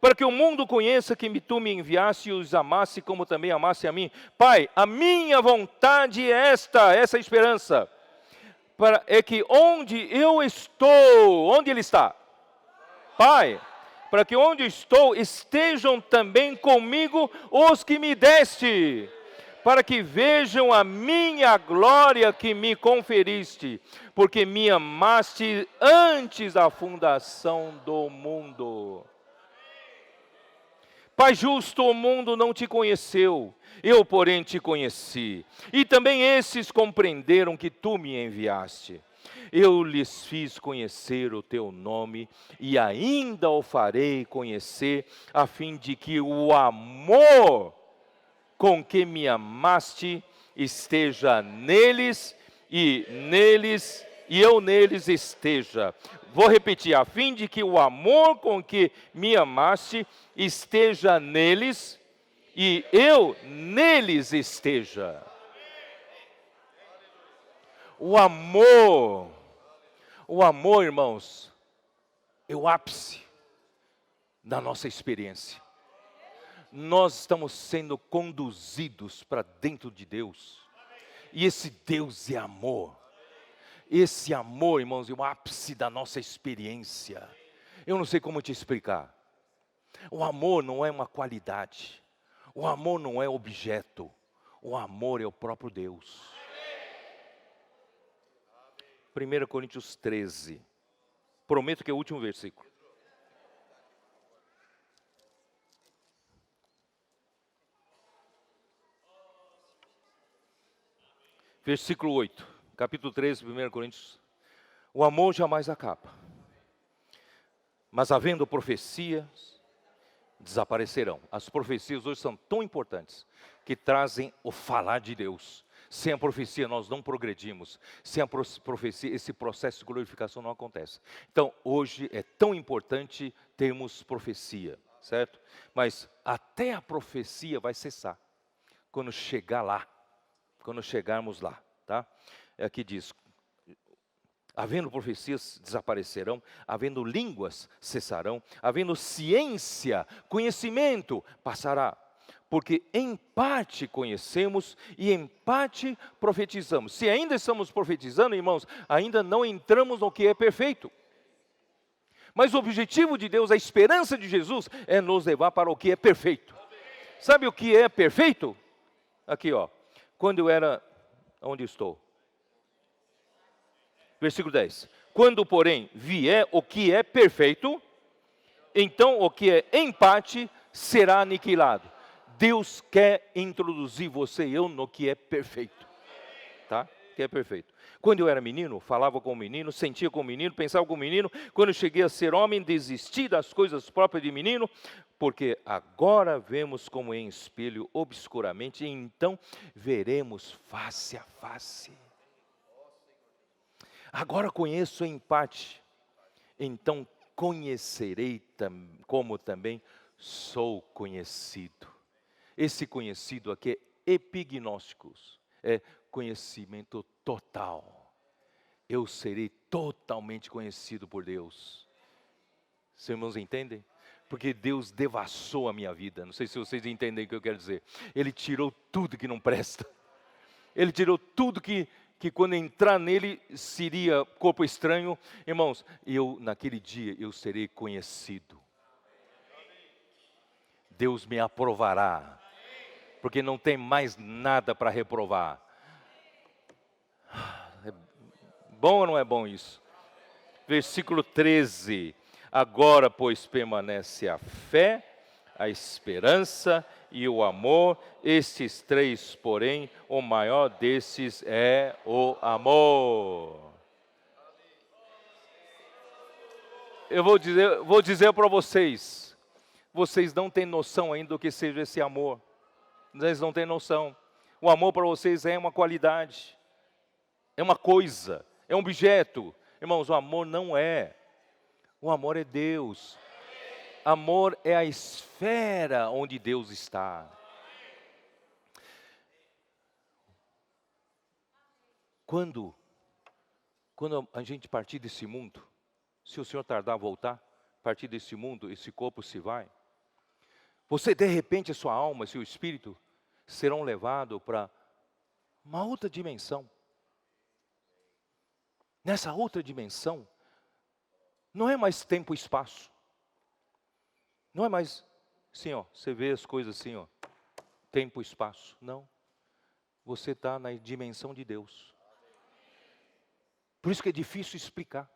Para que o mundo conheça que tu me enviaste e os amasse como também amasse a mim. Pai, a minha vontade é essa esperança. É que onde eu estou, onde Ele está? Pai, para que onde estou estejam também comigo os que me deste, para que vejam a minha glória que me conferiste, porque me amaste antes da fundação do mundo. Pai justo, o mundo não te conheceu, eu, porém, te conheci. E também esses compreenderam que tu me enviaste. Eu lhes fiz conhecer o teu nome e ainda o farei conhecer, a fim de que o amor com que me amaste esteja neles e eu neles esteja. Vou repetir, a fim de que o amor com que me amaste esteja neles e eu neles esteja. O amor, irmãos, é o ápice da nossa experiência. Nós estamos sendo conduzidos para dentro de Deus. E esse Deus é amor. Esse amor, irmãos, é o ápice da nossa experiência. Eu não sei como te explicar. O amor não é uma qualidade. O amor não é objeto. O amor é o próprio Deus. 1 Coríntios 13. Prometo que é o último versículo. Versículo 8, capítulo 13, 1 Coríntios. O amor jamais acaba, mas havendo profecias, desaparecerão. As profecias hoje são tão importantes, que trazem o falar de Deus. Sem a profecia nós não progredimos, sem a profecia esse processo de glorificação não acontece. Então hoje é tão importante termos profecia, certo? Mas até a profecia vai cessar, quando chegar lá. Quando chegarmos lá, tá? Aqui diz, havendo profecias desaparecerão, havendo línguas cessarão, havendo ciência, conhecimento passará. Porque em parte conhecemos e em parte profetizamos. Se ainda estamos profetizando, irmãos, ainda não entramos no que é perfeito. Mas o objetivo de Deus, a esperança de Jesus, é nos levar para o que é perfeito. Sabe o que é perfeito? Aqui, ó. Quando eu era, onde estou? Versículo 10. Quando, porém, vier o que é perfeito, então o que é em parte será aniquilado. Deus quer introduzir você e eu no que é perfeito, tá? Que é perfeito. Quando eu era menino, falava com o menino, sentia com o menino, pensava com o menino. Quando eu cheguei a ser homem, desisti das coisas próprias de menino, porque agora vemos como em espelho obscuramente, e então veremos face a face. Agora conheço em parte, então conhecerei como também sou conhecido. Esse conhecido aqui é epignósticos, é conhecimento total. Eu serei totalmente conhecido por Deus. Os irmãos entendem? Porque Deus devassou a minha vida. Não sei se vocês entendem o que eu quero dizer. Ele tirou tudo que não presta. Ele tirou tudo que quando entrar nele seria corpo estranho. Irmãos, naquele dia eu serei conhecido. Deus me aprovará. Porque não tem mais nada para reprovar. É bom ou não é bom isso? Versículo 13. Agora, pois, permanece a fé, a esperança e o amor. Estes três, porém, o maior desses é o amor. Eu vou dizer para vocês não têm noção ainda do que seja esse amor. Vocês não têm noção. O amor para vocês é uma qualidade, é uma coisa, é um objeto. Irmãos, o amor não é. O amor é Deus. Amor é a esfera onde Deus está. Quando a gente partir desse mundo, se o Senhor tardar a voltar, partir desse mundo, esse corpo se vai. Você, de repente, a sua alma, seu espírito, serão levados para uma outra dimensão. Nessa outra dimensão, não é mais tempo e espaço. Não é mais, assim, ó, você vê as coisas assim, ó, tempo e espaço. Não. Você está na dimensão de Deus. Por isso que é difícil explicar.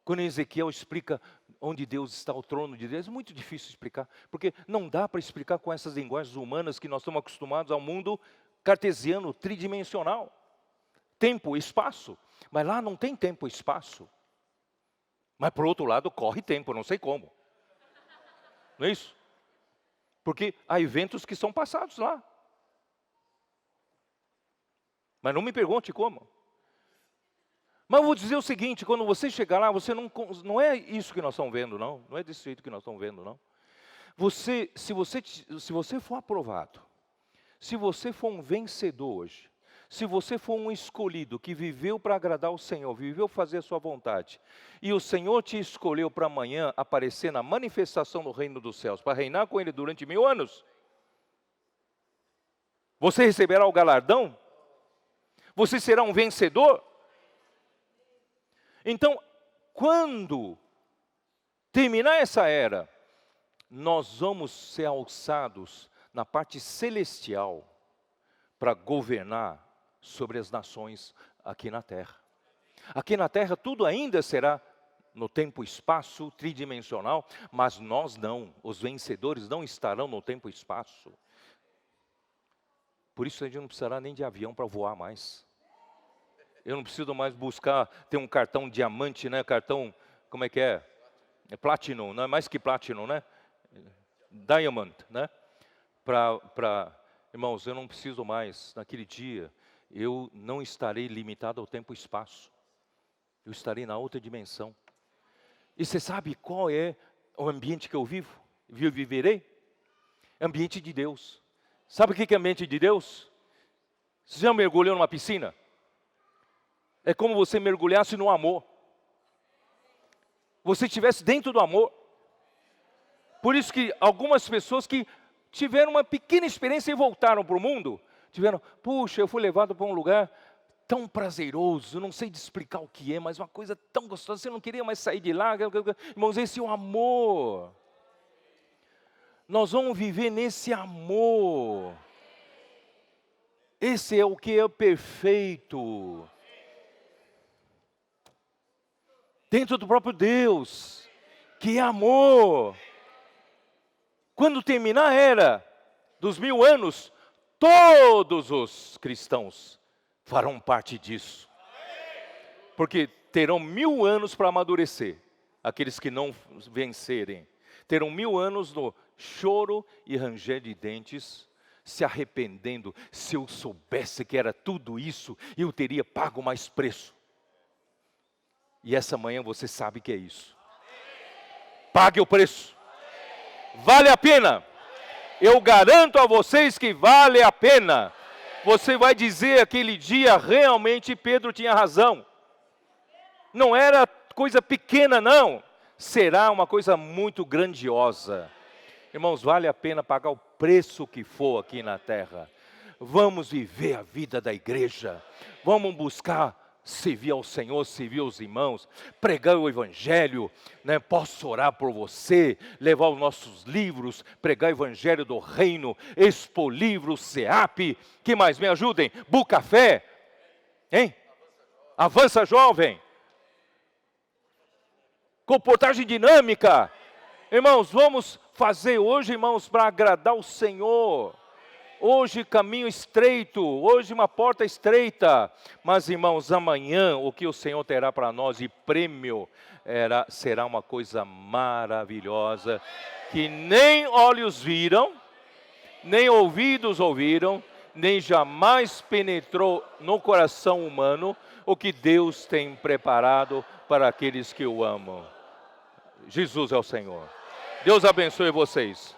Quando Ezequiel explica onde Deus está, o trono de Deus, é muito difícil explicar. Porque não dá para explicar com essas linguagens humanas que nós estamos acostumados ao mundo cartesiano, tridimensional. Tempo, espaço. Mas lá não tem tempo e espaço. Mas por outro lado corre tempo, não sei como. Não é isso? Porque há eventos que são passados lá. Mas não me pergunte como. Mas eu vou dizer o seguinte, quando você chegar lá, você não é isso que nós estamos vendo, não. Não é desse jeito que nós estamos vendo, não. Se você for aprovado, se você for um vencedor hoje, se você for um escolhido que viveu para agradar o Senhor, viveu fazer a sua vontade, e o Senhor te escolheu para amanhã aparecer na manifestação do reino dos céus, para reinar com Ele durante 1000 anos, você receberá o galardão? Você será um vencedor? Então, quando terminar essa era, nós vamos ser alçados na parte celestial para governar sobre as nações aqui na terra. Aqui na terra tudo ainda será no tempo e espaço tridimensional, mas nós não, os vencedores não estarão no tempo e espaço. Por isso a gente não precisará nem de avião para voar mais. Eu não preciso mais buscar ter um cartão diamante, né? Cartão, como é que é? É Platinum, não é mais que Platinum, né? Diamond, né? Irmãos, eu não preciso mais, naquele dia, eu não estarei limitado ao tempo e espaço. Eu estarei na outra dimensão. E você sabe qual é o ambiente que eu vivo? Viverei? Ambiente de Deus. Sabe o que é ambiente de Deus? Você já mergulhou numa piscina? É como você mergulhasse no amor. Você estivesse dentro do amor. Por isso que algumas pessoas que tiveram uma pequena experiência e voltaram para o mundo, puxa, eu fui levado para um lugar tão prazeroso, não sei de explicar o que é, mas uma coisa tão gostosa, você não queria mais sair de lá. Irmãos, esse é o amor. Nós vamos viver nesse amor. Esse é o que é perfeito. Dentro do próprio Deus, que é amor. Quando terminar a era dos 1000 anos, todos os cristãos farão parte disso. Porque terão 1000 anos para amadurecer. Aqueles que não vencerem. Terão 1000 anos no choro e ranger de dentes, se arrependendo. Se eu soubesse que era tudo isso, eu teria pago mais preço. E essa manhã você sabe que é isso. Pague o preço. Vale a pena. Eu garanto a vocês que vale a pena. Você vai dizer aquele dia, realmente Pedro tinha razão. Não era coisa pequena, não. Será uma coisa muito grandiosa. Irmãos, vale a pena pagar o preço que for aqui na terra. Vamos viver a vida da igreja. Vamos buscar servir ao Senhor, servir aos irmãos, pregar o Evangelho, né? Posso orar por você, levar os nossos livros, pregar o Evangelho do Reino, Expo Livros, SEAP, que mais me ajudem? Bucafé, hein? Avança Jovem, comportagem dinâmica. Irmãos, vamos fazer hoje, irmãos, para agradar o Senhor. Hoje caminho estreito, hoje uma porta estreita. Mas, irmãos, amanhã o que o Senhor terá para nós de prêmio será uma coisa maravilhosa, que nem olhos viram, nem ouvidos ouviram, nem jamais penetrou no coração humano o que Deus tem preparado para aqueles que o amam. Jesus é o Senhor. Deus abençoe vocês.